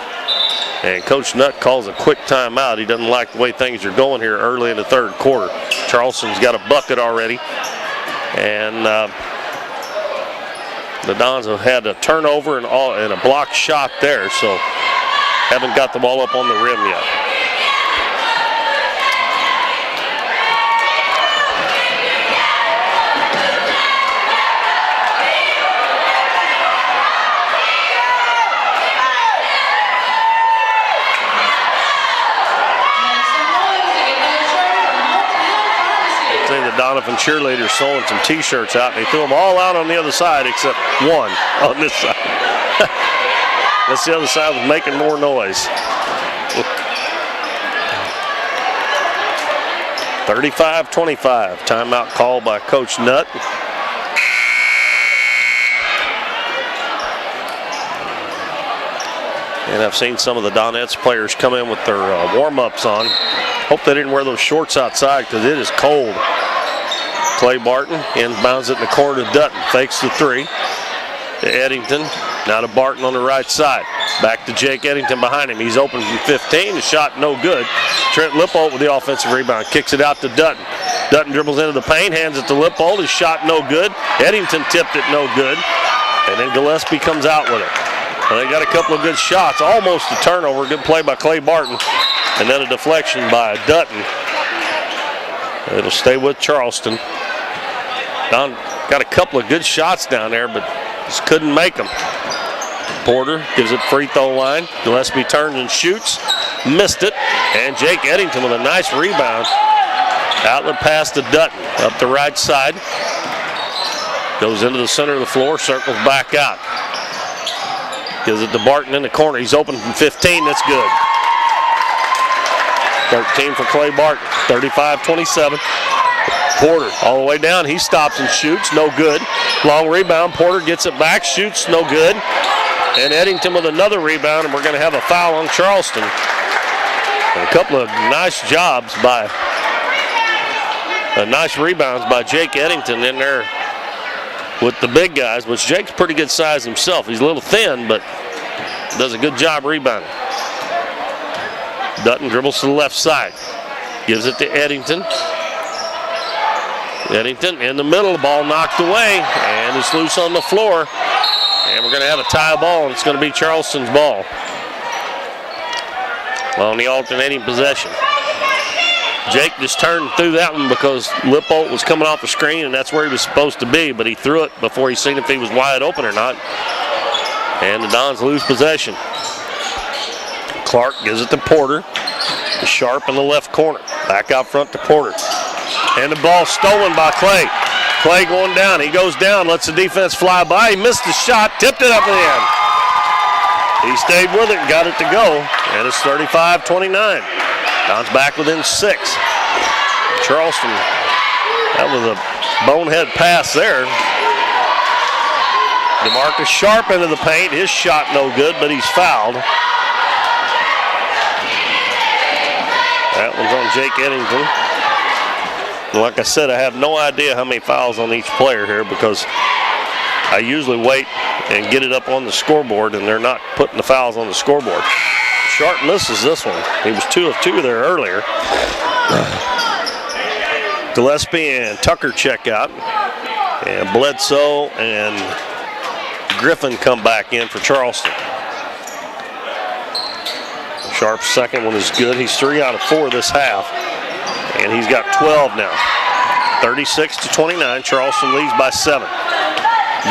C: And Coach Nutt calls a quick timeout. He doesn't like the way things are going here early in the third quarter. Charleston's got a bucket already. And the Dons have had a turnover and a blocked shot there, so haven't got the ball up on the rim yet. Doniphan cheerleaders sewing some t-shirts out, and they threw them all out on the other side except one on this side. That's the other side was making more noise. 35-25, timeout called by Coach Nutt. And I've seen some of the Donettes players come in with their warm-ups on. Hope they didn't wear those shorts outside, because it is cold. Clay Barton inbounds it in the corner to Dutton. Fakes the three to Eddington. Now to Barton on the right side. Back to Jake Eddington behind him. He's open from 15. The shot no good. Trent Lippold with the offensive rebound. Kicks it out to Dutton. Dutton dribbles into the paint. Hands it to Lippold. His shot no good. Eddington tipped it no good. And then Gillespie comes out with it. Well, they got a couple of good shots. Almost a turnover. Good play by Clay Barton. And then a deflection by Dutton. It'll stay with Charleston. Don got a couple of good shots down there, but just couldn't make them. Porter gives it free throw line. Gillespie turns and shoots. Missed it. And Jake Eddington with a nice rebound. Outlet pass to Dutton. Up the right side. Goes into the center of the floor. Circles back out. Gives it to Barton in the corner. He's open from 15. That's good. 13 for Clay Barton. 35-27. Porter all the way down. He stops and shoots. No good. Long rebound. Porter gets it back. Shoots. No good. And Eddington with another rebound, and we're going to have a foul on Charleston. And a couple of nice jobs by, nice rebounds by Jake Eddington in there with the big guys, which Jake's pretty good size himself. He's a little thin, but does a good job rebounding. Dutton dribbles to the left side. Gives it to Eddington. Eddington in the middle, the ball knocked away, and it's loose on the floor. And we're going to have a tie ball, and it's going to be Charleston's ball on the alternating possession. Jake just turned through that one because Lippold was coming off the screen, and that's where he was supposed to be, but he threw it before he seen if he was wide open or not. And the Dons lose possession. Clark gives it to Porter. Sharp in the left corner. Back out front to Porter. And the ball stolen by Clay. Clay going down. He goes down, lets the defense fly by. He missed the shot, tipped it up in the end. He stayed with it and got it to go. And it's 35-29. Dons back within 6. Charleston, that was a bonehead pass there. DeMarcus Sharp into the paint. His shot no good, but he's fouled. That one's on Jake Eddington. Like I said, I have no idea how many fouls on each player here because I usually wait and get it up on the scoreboard, and they're not putting the fouls on the scoreboard. Sharp misses this one. He was 2 of 2 there earlier. Gillespie and Tucker check out. And Bledsoe and Griffin come back in for Charleston. Sharp's second one is good. He's 3 out of 4 this half. And he's got 12 now. 36-29. Charleston leads by 7.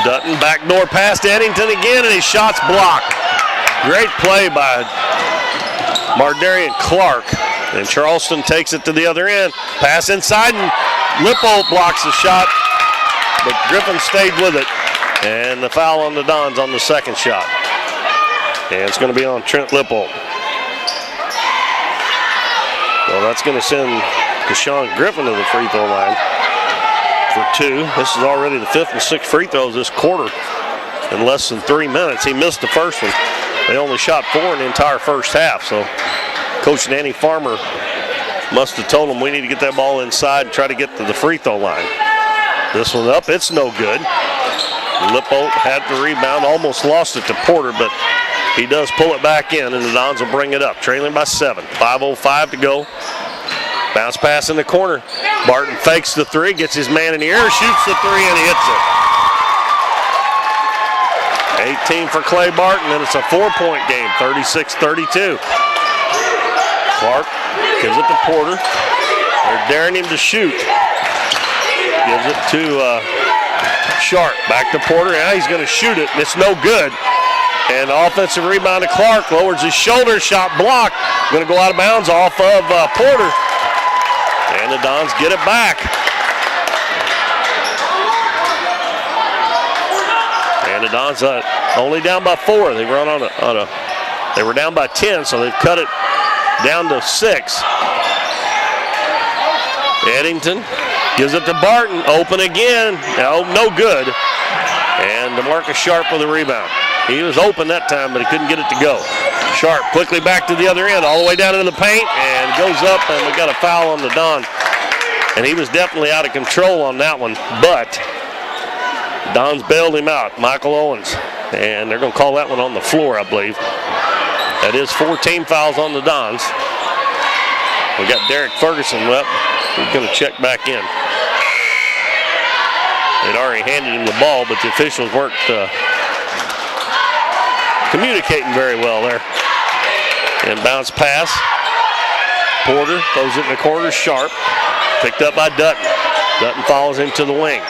C: Dutton backdoor pass to Eddington again, and his shot's blocked. Great play by Mardarian Clark. And Charleston takes it to the other end. Pass inside, and Lippo blocks the shot. But Griffin stayed with it. And the foul on the Dons on the second shot. And it's going to be on Trent Lippo. Well, that's going to send Deshaun Griffin to the free throw line for 2. This is already the 5th and 6th free throws this quarter in less than 3 minutes. He missed the first one. They only shot 4 in the entire first half. So Coach Danny Farmer must have told him we need to get that ball inside and try to get to the free throw line. This one up, it's no good. Lippo had the rebound, almost lost it to Porter, but he does pull it back in, and the Dons will bring it up, trailing by 7. 5:05 to go. Bounce pass in the corner. Barton fakes the 3, gets his man in the air, shoots the 3, and he hits it. 18 for Clay Barton, and it's a 4-point game, 36-32. Clark gives it to Porter. They're daring him to shoot. Gives it to Sharp. Back to Porter. Now he's going to shoot it, and it's no good. And the offensive rebound to Clark. Lowers his shoulder. Shot blocked. Going to go out of bounds off of Porter. And the Dons get it back. And the Dons only down by 4. They run they were down by 10, so they've cut it down to 6. Eddington gives it to Barton. Open again. No good. And DeMarcus Sharp with the rebound. He was open that time, but he couldn't get it to go. Sharp quickly back to the other end, all the way down into the paint, and goes up, and we got a foul on the Don. And he was definitely out of control on that one, but Don's bailed him out, Michael Owens. And they're going to call that one on the floor, I believe. That is 14 fouls on the Dons. We got Derek Ferguson up. He's going to check back in. They'd already handed him the ball, but the officials weren't communicating very well there. And bounce pass. Porter throws it in the corner. Sharp. Picked up by Dutton. Dutton follows him to the wing.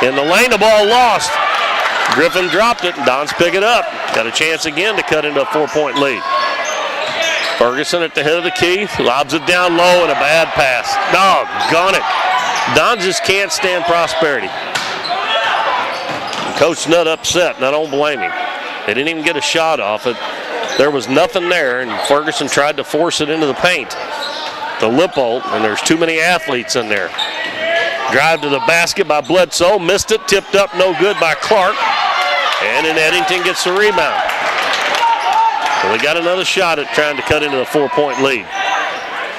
C: In the lane, the ball lost. Griffin dropped it, and Dons pick it up. Got a chance again to cut into a 4-point lead. Ferguson at the head of the key, lobs it down low, and a bad pass. Doggone it. Dons just can't stand prosperity. Coach Nutt upset, and I don't blame him. They didn't even get a shot off it. There was nothing there, and Ferguson tried to force it into the paint. The Lippo, and there's too many athletes in there. Drive to the basket by Bledsoe, missed it, tipped up, no good by Clark. And then Eddington gets the rebound. So they got another shot at trying to cut into a 4-point lead.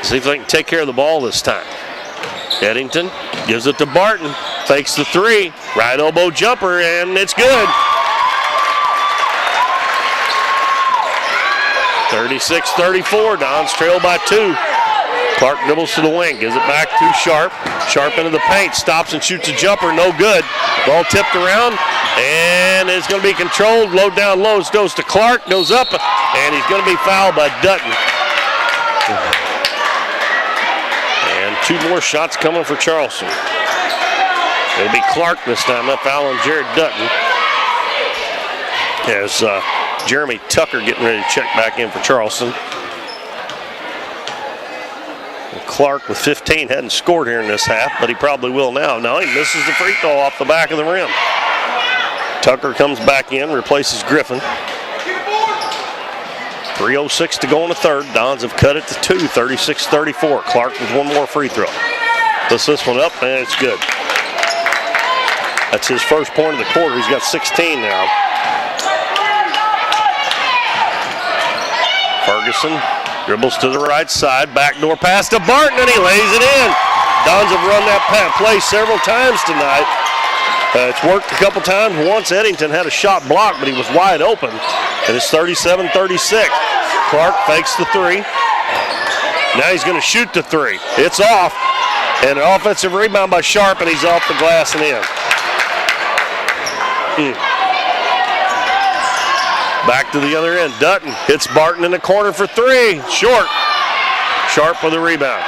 C: See if they can take care of the ball this time. Eddington gives it to Barton, fakes the 3, right elbow jumper, and it's good. 36-34, Dons trail by 2. Clark dribbles to the wing, gives it back to Sharp. Sharp into the paint, stops and shoots a jumper, no good. Ball tipped around, and it's going to be controlled. Low down low, goes to Clark, goes up, and he's going to be fouled by Dutton. And 2 more shots coming for Charleston. It'll be Clark this time, that foul on Jared Dutton. As Jeremy Tucker getting ready to check back in for Charleston. Clark with 15 hadn't scored here in this half, but he probably will now. Now he misses the free throw off the back of the rim. Tucker comes back in, replaces Griffin. 3:06 to go in the third. Dons have cut it to 2, 36-34. Clark with 1 more free throw. Puts this one up, and it's good. That's his first point of the quarter. He's got 16 now. Ferguson dribbles to the right side, backdoor pass to Barton, and he lays it in. Dons have run that play several times tonight. It's worked a couple times. Once Eddington had a shot blocked, but he was wide open. And it's 37-36. Clark fakes the three. Now he's going to shoot the three. It's off. And an offensive rebound by Sharp, and he's off the glass and in. Back to the other end. Dutton hits Barton in the corner for three. Short. Sharp with the rebound.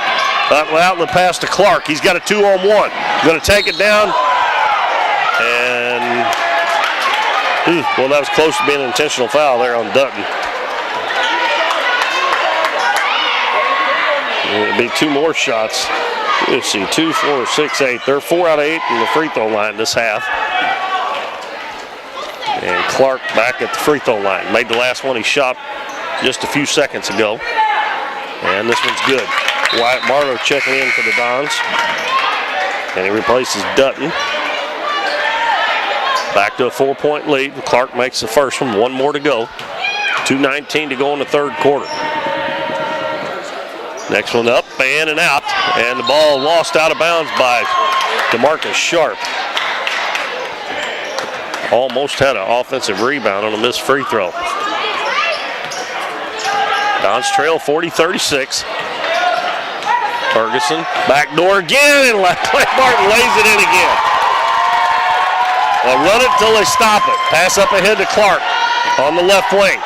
C: Outlet pass to Clark. He's got a 2-on-1. Going to take it down. And, well, that was close to being an intentional foul there on Dutton. It'll be two more shots. Let's see, 2, 4, 6, 8. They're 4 out of 8 in the free throw line this half. And Clark back at the free throw line. Made the last one he shot just a few seconds ago. And this one's good. Wyatt Marlowe checking in for the Dons. And he replaces Dutton. Back to a 4-point lead. Clark makes the first one. One more to go. 2:19 to go in the third quarter. Next one up and out. And the ball lost out of bounds by DeMarcus Sharp. Almost had an offensive rebound on a missed free throw. Dons trail 40-36. Ferguson, back door again, and Clay Martin lays it in again. They'll run it until they stop it. Pass up ahead to Clark on the left wing.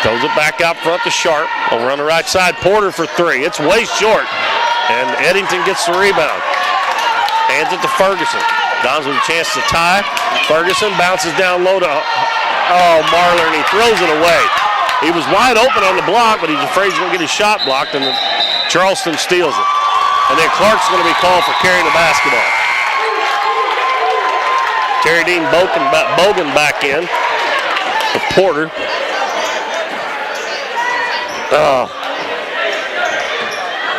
C: Throws it back out front to Sharp. Over on the right side, Porter for three. It's way short, and Eddington gets the rebound. Hands it to Ferguson. Dons with a chance to tie. Ferguson bounces down low to Marler, and he throws it away. He was wide open on the block, but he's afraid he's going to get his shot blocked, and Charleston steals it. And then Clark's going to be called for carrying the basketball. Terry Dean Bogan back in for Porter.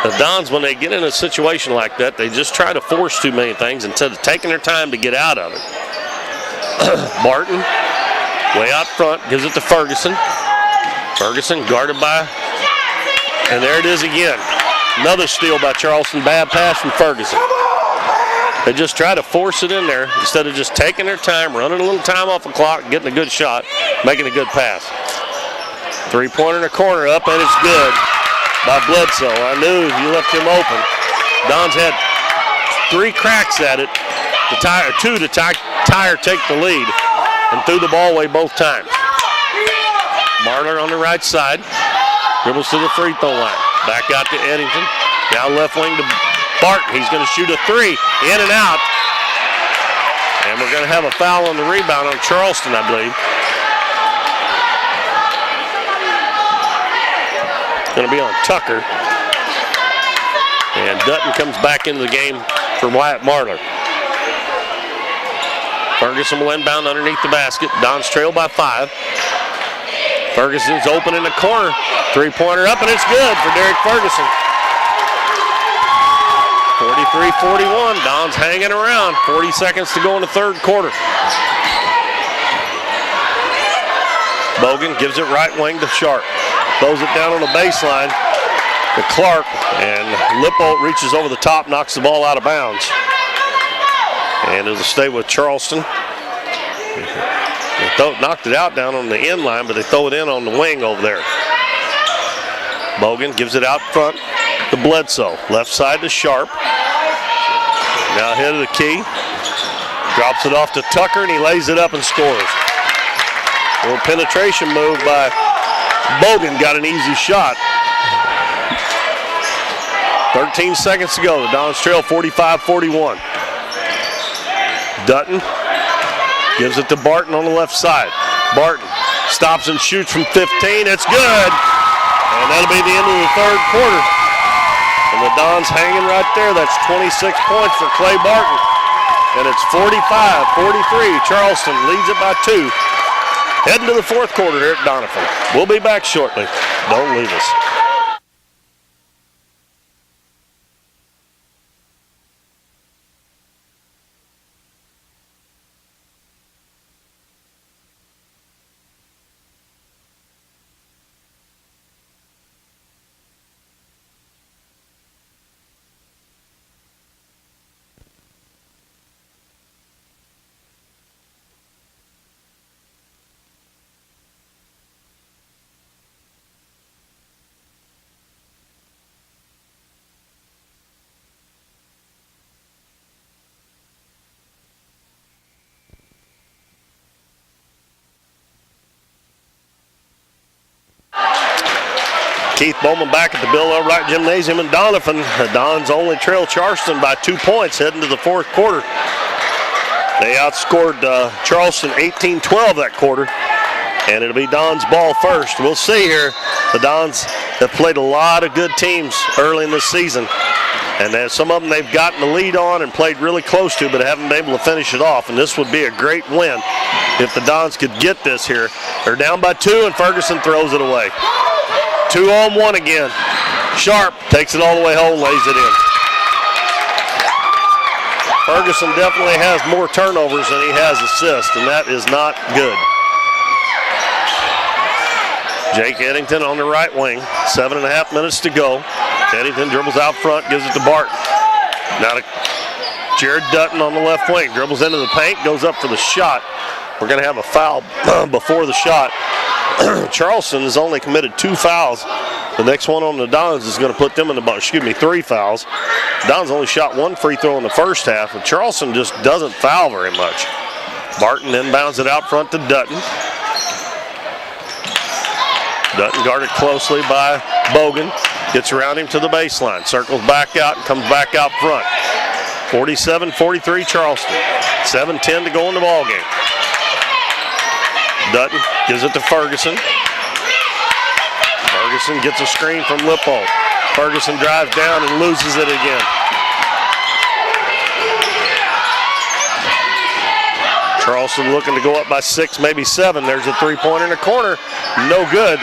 C: The Dons, when they get in a situation like that, they just try to force too many things instead of taking their time to get out of it. Barton, way out front, gives it to Ferguson. Ferguson guarded by, and there it is again. Another steal by Charleston. Bad pass from Ferguson. They just try to force it in there instead of just taking their time, running a little time off the clock, getting a good shot, making a good pass. Three-pointer in the corner, up, and it's good by Bledsoe. I knew you left him open. Dons had three cracks at it, two to tie or take the lead, and threw the ball away both times. Marler on the right side, dribbles to the free throw line. Back out to Eddington. Now left wing to Barton. He's going to shoot a three, in and out. And we're going to have a foul on the rebound on Charleston, I believe. Going to be on Tucker. And Dutton comes back into the game for Wyatt Marler. Ferguson will inbound underneath the basket. Dons trail by 5. Ferguson's open in the corner. Three-pointer up, and it's good for Derek Ferguson. 43-41. Dons hanging around. 40 seconds to go in the third quarter. Bogan gives it right wing to Sharp. Throws it down on the baseline to Clark, and Lippo reaches over the top, knocks the ball out of bounds. And it'll stay with Charleston. They knocked it out down on the end line, but they throw it in on the wing over there. Bogan gives it out front to Bledsoe. Left side to Sharp. Now ahead of the key. Drops it off to Tucker, and he lays it up and scores. A little penetration move by Bogan, got an easy shot. 13 seconds to go. The Dons trail 45-41. Dutton gives it to Barton on the left side. Barton stops and shoots from 15. It's good. And that'll be the end of the third quarter. And the Dons hanging right there. That's 26 points for Clay Barton. And it's 45-43. Charleston leads it by 2. Heading to the fourth quarter here at Doniphan. We'll be back shortly. Don't leave us. Keith Bowman back at the Bill Elbright Gymnasium in Doniphan. The Dons only trail Charleston by 2 points heading to the fourth quarter. They outscored Charleston 18-12 that quarter, and it'll be Dons ball first. We'll see here. The Dons have played a lot of good teams early in this season, and then some of them they've gotten the lead on and played really close to, but haven't been able to finish it off, and this would be a great win if the Dons could get this here. They're down by 2, and Ferguson throws it away. 2-on-1 again. Sharp takes it all the way home, lays it in. Ferguson definitely has more turnovers than he has assists, and that is not good. Jake Eddington on the right wing. 7.5 minutes to go. Eddington dribbles out front, gives it to Barton. Now to Jared Dutton on the left wing. Dribbles into the paint, goes up for the shot. We're going to have a foul before the shot. Charleston has only committed 2 fouls. The next one on the Dons is going to put them in the 3 fouls. Dons only shot 1 free throw in the first half, and Charleston just doesn't foul very much. Barton inbounds it out front to Dutton. Dutton guarded closely by Bogan. Gets around him to the baseline. Circles back out and comes back out front. 47-43 Charleston. 7:10 to go in the ballgame. Dutton gives it to Ferguson. Ferguson gets a screen from Lippo. Ferguson drives down and loses it again. Charleston looking to go up by 6, maybe 7. There's a 3-pointer in the corner. No good.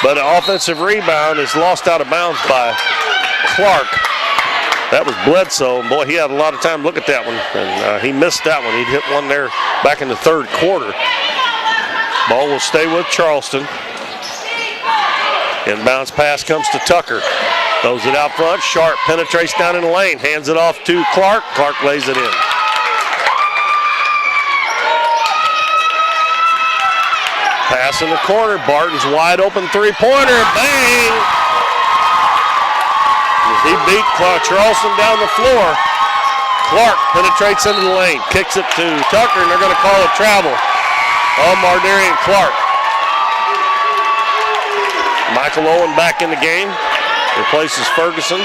C: But an offensive rebound is lost out of bounds by Clark. That was Bledsoe. Boy, he had a lot of time to look at that one. And he missed that one. He hit one there back in the third quarter. Ball will stay with Charleston. Inbounds pass comes to Tucker. Throws it out front. Sharp penetrates down in the lane. Hands it off to Clark. Clark lays it in. Pass in the corner. Barton's wide open 3-pointer. Bang! He beat Charleston down the floor. Clark penetrates into the lane. Kicks it to Tucker, and they're going to call it travel on Mardarian Clark. Michael Owen back in the game. Replaces Ferguson.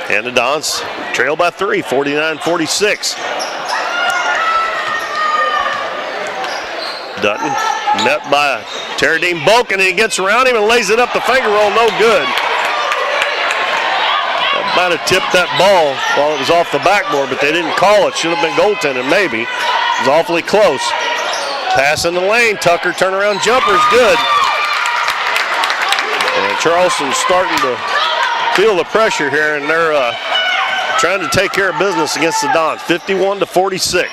C: And the Dons trail by 3, 49-46. Dutton met by Teradine Boken, and he gets around him and lays it up the finger roll. No good. That might have tipped that ball while it was off the backboard, but they didn't call it. Should have been goaltending, maybe. It was awfully close. Pass in the lane. Tucker turnaround jumper is good. And Charleston's starting to feel the pressure here, and they're trying to take care of business against the Dons. 51-46.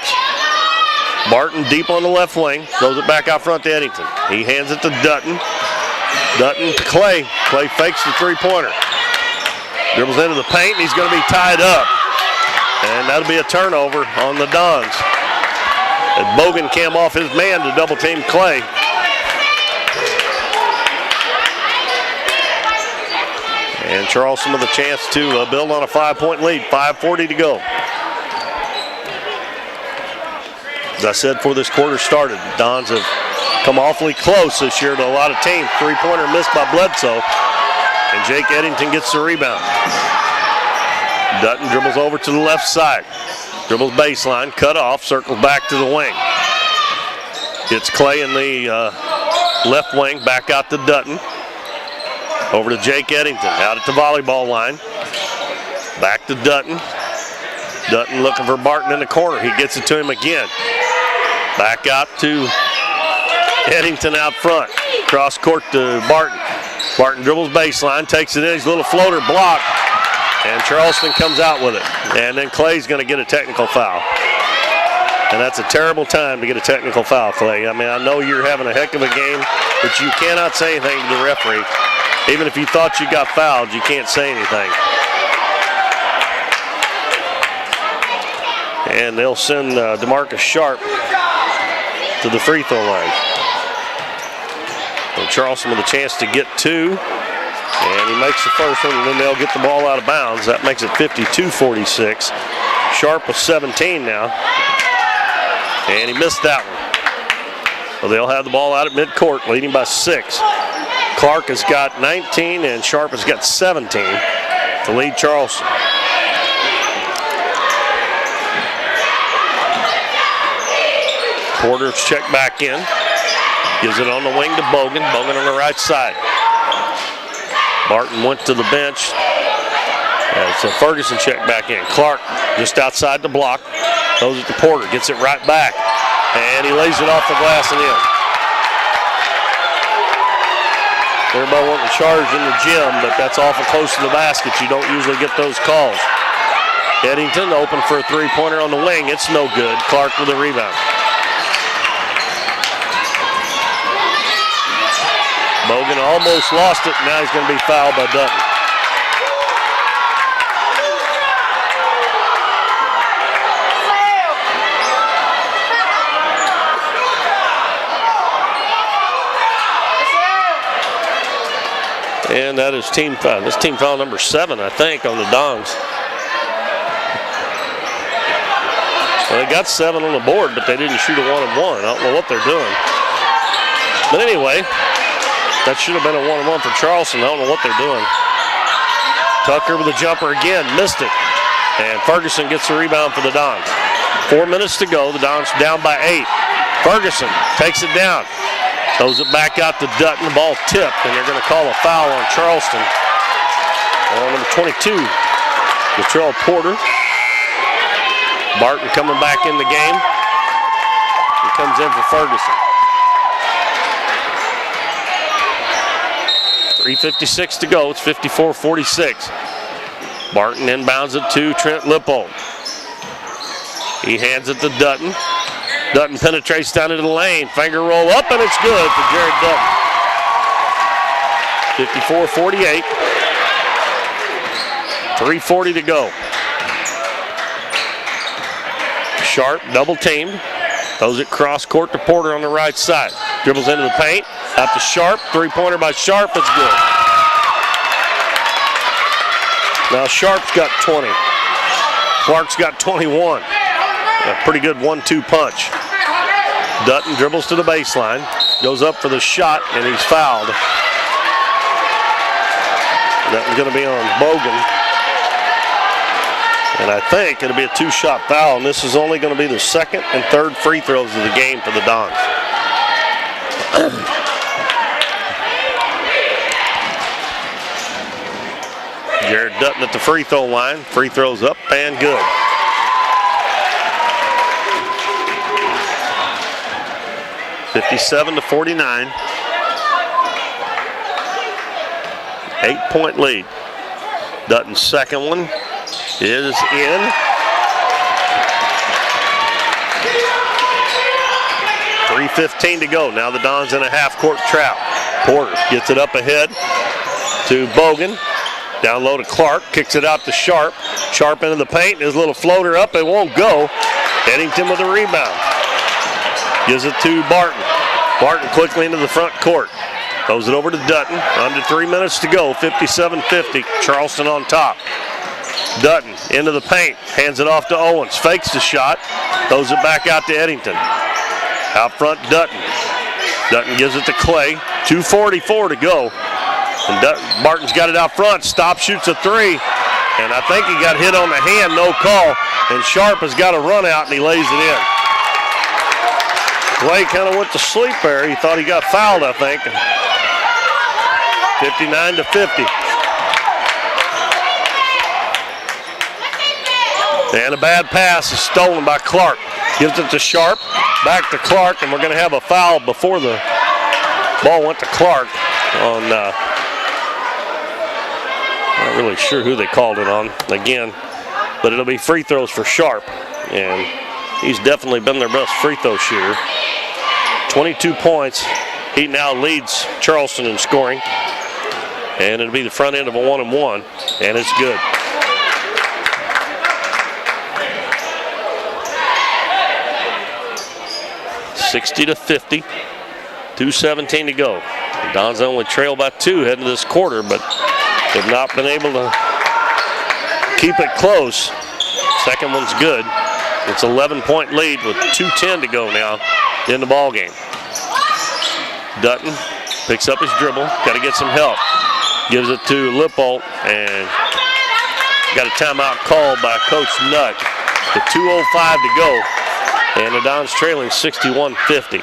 C: Barton deep on the left wing. Throws it back out front to Eddington. He hands it to Dutton. Dutton to Clay. Clay fakes the 3-pointer. Dribbles into the paint, and he's going to be tied up. And that'll be a turnover on the Dons. And Bogan came off his man to double team Clay. And Charleston with a chance to build on a 5-point lead. 5:40 to go. As I said before this quarter started, the Dons have come awfully close this year to a lot of teams. 3-pointer missed by Bledsoe. And Jake Eddington gets the rebound. Dutton dribbles over to the left side. Dribbles baseline, cut off, circles back to the wing. Gets Clay in the left wing, back out to Dutton. Over to Jake Eddington, out at the volleyball line. Back to Dutton. Dutton looking for Barton in the corner. He gets it to him again. Back out to Eddington out front. Cross court to Barton. Barton dribbles baseline, takes it in. His little floater blocked. And Charleston comes out with it. And then Clay's going to get a technical foul. And that's a terrible time to get a technical foul, Clay. I mean, I know you're having a heck of a game, but you cannot say anything to the referee. Even if you thought you got fouled, you can't say anything. And they'll send DeMarcus Sharp to the free throw line. And Charleston with a chance to get 2. And he makes the first one, and then they'll get the ball out of bounds. That makes it 52-46. Sharp with 17 now. And he missed that one. So they'll have the ball out at midcourt, leading by 6. Clark has got 19 and Sharp has got 17 to lead Charleston. Porter's checked back in. Gives it on the wing to Bogan. Bogan on the right side. Barton went to the bench. So Ferguson checked back in. Clark just outside the block. Throws it to Porter. Gets it right back. And he lays it off the glass and in. Everybody wanting to charge in the gym, but that's awful close to the basket. You don't usually get those calls. Eddington open for a three-pointer on the wing. It's no good. Clark with a rebound. Bogan almost lost it. Now he's going to be fouled by Dutton. And that is team foul. That's team foul number 7, I think, on the Dons. Well, they got 7 on the board, but they didn't shoot a 1-and-1. I don't know what they're doing. But anyway, that should have been a 1-and-1 for Charleston. I don't know what they're doing. Tucker with a jumper again, missed it. And Ferguson gets the rebound for the Dons. 4 minutes to go. The Dons down by 8. Ferguson takes it down. Throws it back out to Dutton. The ball tipped, and they're going to call a foul on Charleston. On number 22, Latrell Porter. Barton coming back in the game. He comes in for Ferguson. 3:56 to go. It's 54-46. Barton inbounds it to Trent Lippold. He hands it to Dutton. Dutton penetrates down into the lane. Finger roll up, and it's good for Jared Dutton. 54-48. 3:40 to go. Sharp double teamed. Throws it cross court to Porter on the right side. Dribbles into the paint. Out to Sharp. Three-pointer by Sharp. It's good. Now Sharp's got 20. Clark's got 21. A pretty good 1-2 punch. Dutton dribbles to the baseline. Goes up for the shot, and he's fouled. That was going to be on Bogan. And I think it'll be a 2-shot foul, and this is only going to be the second and third free throws of the game for the Dons. Jared Dutton at the free throw line. Free throws up and good. (57-49). 8-point lead. Dutton's second one is in. 3:15 to go. Now the Dons in a half-court trap. Porter gets it up ahead to Bogan. Down low to Clark. Kicks it out to Sharp. Sharp into the paint. His little floater up. It won't go. Eddington with the rebound. Gives it to Barton. Barton quickly into the front court. Throws it over to Dutton. Under 3 minutes to go. 57-50. Charleston on top. Dutton into the paint. Hands it off to Owens. Fakes the shot. Throws it back out to Eddington. Out front, Dutton. Dutton gives it to Clay. 2:44 to go. And Barton's got it out front. Stop, shoots a three. And I think he got hit on the hand. No call. And Sharp has got a run out, and he lays it in. Clay kind of went to sleep there. He thought he got fouled, I think. 59-50. And a bad pass is stolen by Clark. Gives it to Sharp. Back to Clark, and we're going to have a foul before the ball went to Clark on, not really sure who they called it on again, but it'll be free throws for Sharp, and he's definitely been their best free throw shooter. 22 points. He now leads Charleston in scoring, and it'll be the front end of a 1-and-1, and it's good. (60-50). 2:17 to go. The Dons only trail by 2 heading to this quarter, but they've not been able to keep it close. Second one's good. It's 11-point lead with 2:10 to go now in the ball game. Dutton picks up his dribble. Got to get some help. Gives it to Lippold, and got a timeout called by Coach Nutt. The 2:05 to go, and the Dons trailing 61-50.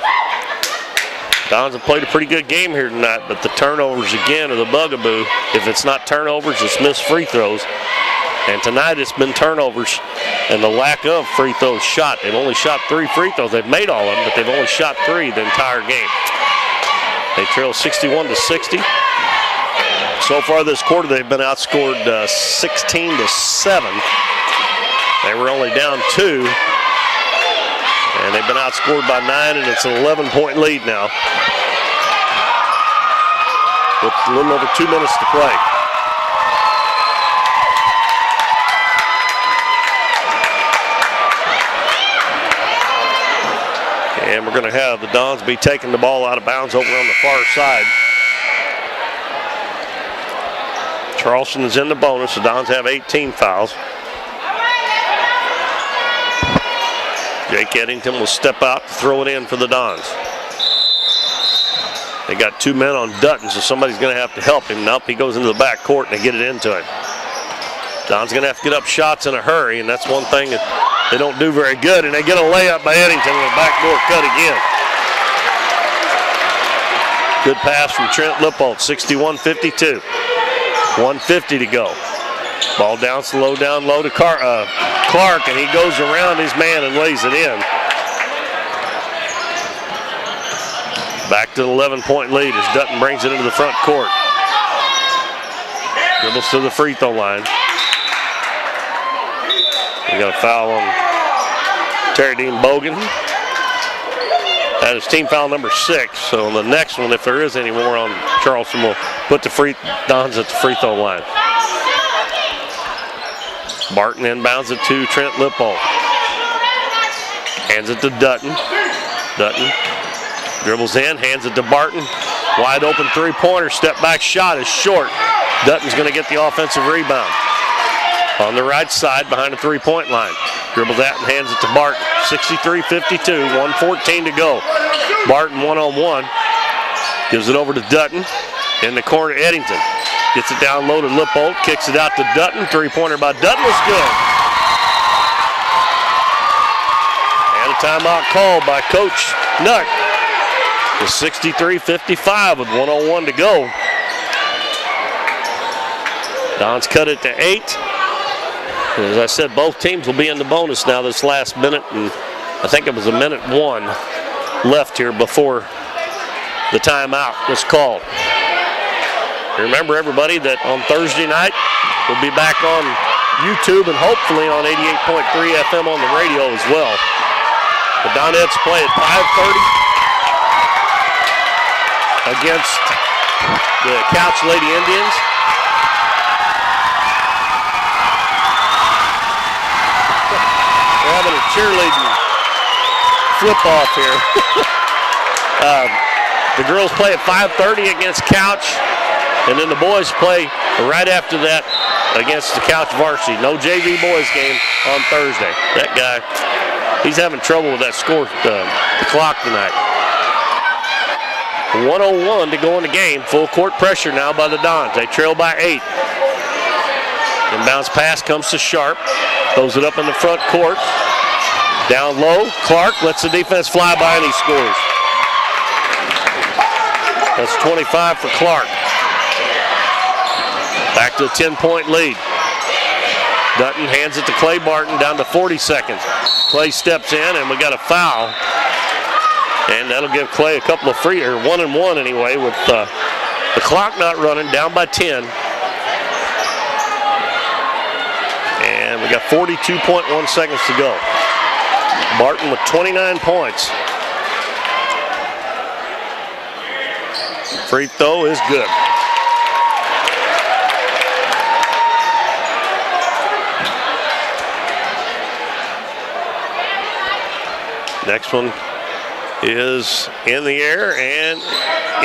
C: Dons have played a pretty good game here tonight, but the turnovers again are the bugaboo. If it's not turnovers, it's missed free throws. And tonight it's been turnovers and the lack of free throws shot. They've only shot 3 free throws. They've made all of them, but they've only shot 3 the entire game. They trail 61-60. So far this quarter, they've been outscored 16-7. They were only down 2. And they've been outscored by 9, and it's an 11-point lead now, with a little over 2 minutes to play. And we're going to have the Dons be taking the ball out of bounds over on the far side. Charleston is in the bonus. The Dons have 18 fouls. Jake Eddington will step out to throw it in for the Dons. They got 2 men on Dutton, so somebody's going to have to help him. Nope, he goes into the back court and they get it into him. Dons going to have to get up shots in a hurry, and that's one thing that they don't do very good, and they get a layup by Eddington with a backdoor cut again. Good pass from Trent Lippold, 61-52. 1:50 to go. Ball down low to Clark, and he goes around his man and lays it in. Back to the 11-point lead as Dutton brings it into the front court. Dribbles to the free throw line. We got a foul on Terry Dean Bogan. That is team foul number 6. So on the next one, if there is any more on Charleston, we'll put the Dons at the free throw line. Barton inbounds it to Trent Lippold. Hands it to Dutton. Dutton dribbles in, hands it to Barton. Wide open three-pointer, step back shot is short. Dutton's going to get the offensive rebound. On the right side behind the three-point line. Dribbles out and hands it to Barton. 63-52, 1:14 to go. Barton one-on-one. Gives it over to Dutton. In the corner, Eddington. Gets it down low to Lippold. Kicks it out to Dutton. Three-pointer by Dutton was good. And a timeout called by Coach Nutt. It's 63-55 with 1:01 to go. Dons cut it to 8. As I said, both teams will be in the bonus now this last minute, and I think it was a minute 1 left here before the timeout was called. Remember, everybody, that on Thursday night we'll be back on YouTube and hopefully on 88.3 FM on the radio as well. The Donettes play at 5:30 against the Couch Lady Indians. We're having a cheerleading flip-off here. The girls play at 5:30 against Couch, and then the boys play right after that against the Couch varsity. No JV boys game on Thursday. That guy, he's having trouble with that score, the clock tonight. 1:01 to go in the game. Full court pressure now by the Dons. They trail by 8. Inbounds pass comes to Sharp. Throws it up in the front court. Down low, Clark lets the defense fly by and he scores. That's 25 for Clark. Back to a 10-point lead. Dutton hands it to Clay Barton down to 40 seconds. Clay steps in and we got a foul. And that'll give Clay a couple of free, or 1-and-1 anyway, with the clock not running, down by 10. And we got 42.1 seconds to go. Barton with 29 points. Free throw is good. Next one is in the air and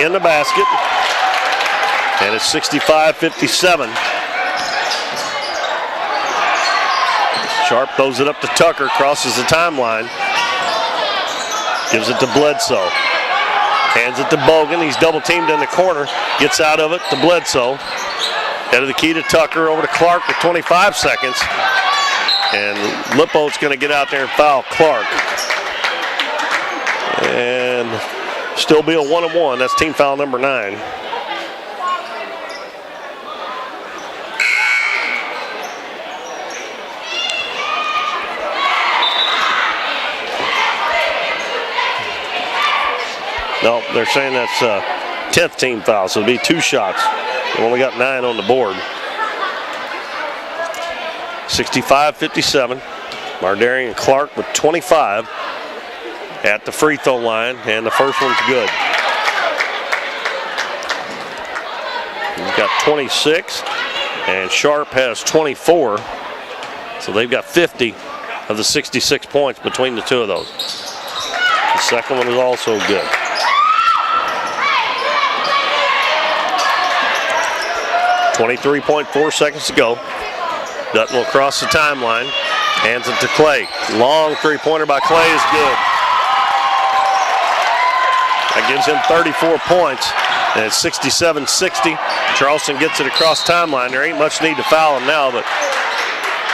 C: in the basket. And it's 65-57. Sharp throws it up to Tucker, crosses the timeline. Gives it to Bledsoe. Hands it to Bogan. He's double teamed in the corner. Gets out of it to Bledsoe. Head of the key to Tucker. Over to Clark with 25 seconds. And Lippo's going to get out there and foul Clark. And still be a 1-and-1. That's team foul number 9. No, they're saying that's 10th team foul, so it'll be 2 shots. They only got 9 on the board. 65-57. Mardarian Clark with 25 at the free throw line, and the first one's good. He's got 26, and Sharp has 24. So they've got 50 of the 66 points between the two of those. The second one is also good. .4 seconds to go. Dutton will cross the timeline. Hands it to Clay. Long three-pointer by Clay is good. That gives him 34 points. And it's 67-60. Charleston gets it across timeline. There ain't much need to foul him now, but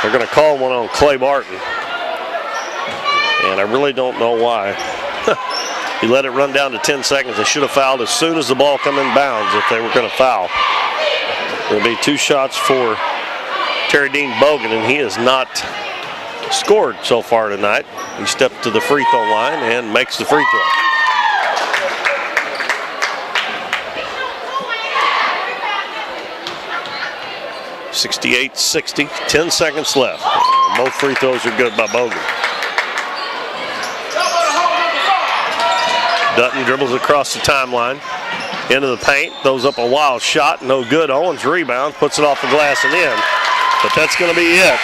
C: they're going to call one on Clay Barton. And I really don't know why. He let it run down to 10 seconds. They should have fouled as soon as the ball come in bounds if they were going to foul. There'll be 2 shots for Terry Dean Bogan, and he has not scored so far tonight. He stepped to the free throw line and makes the free throw. .68-60, 10 seconds left. Both free throws are good by Bogan. Dutton dribbles across the timeline. Into the paint, throws up a wild shot, no good. Owens rebounds, puts it off the glass and in. But that's going to be it.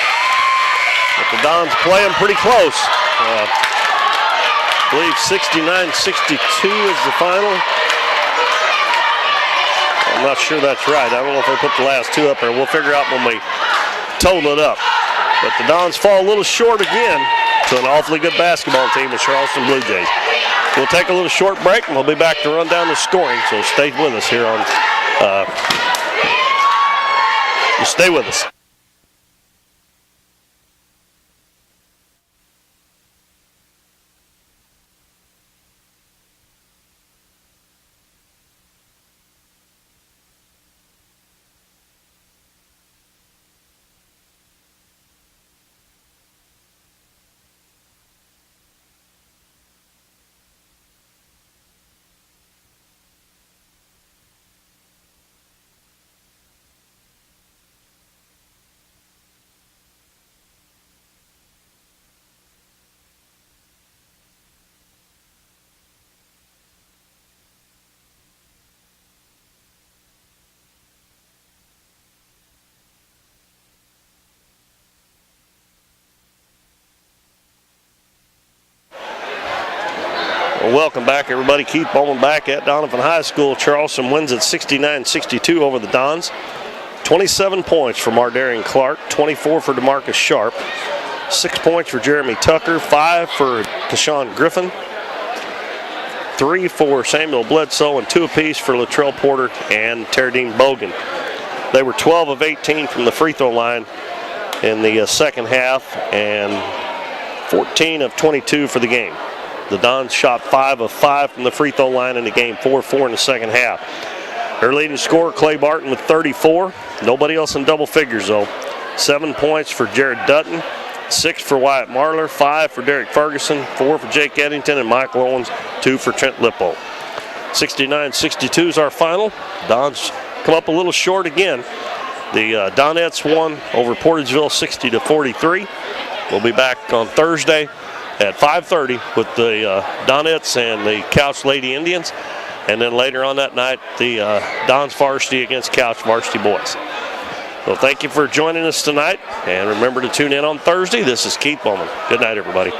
C: But the Dons playing pretty close. I believe 69-62 is the final. I'm not sure that's right. I don't know if they put the last 2 up there. We'll figure out when we total it up. But the Dons fall a little short again to an awfully good basketball team, the Charleston Blue Jays. We'll take a little short break, and we'll be back to run down the scoring. So stay with us here on. Stay with us. Well, welcome back, everybody. Keith Bowman back at Doniphan High School. Charleston wins at 69-62 over the Dons. 27 points for Mardarian Clark, 24 for DeMarcus Sharp, 6 points for Jeremy Tucker, 5 for Kashawn Griffin, 3 for Samuel Bledsoe, and 2 apiece for Latrell Porter and Terradine Bogan. They were 12 of 18 from the free throw line in the second half and 14 of 22 for the game. The Dons shot 5 of 5 from the free throw line in the game, 4-4 in the second half. Their leading scorer, Clay Barton, with 34. Nobody else in double figures, though. 7 points for Jared Dutton, 6 for Wyatt Marler, 5 for Derek Ferguson, 4 for Jake Eddington, and Michael Owens, 2 for Trent Lippo. 69-62 is our final. Dons come up a little short again. The Donettes won over Portageville 60-43. We'll be back on Thursday at 5:30 with the Donettes and the Couch Lady Indians. And then later on that night, the Dons Varsity against Couch Varsity Boys. So thank you for joining us tonight. And remember to tune in on Thursday. This is Keith Bowman. Good night, everybody.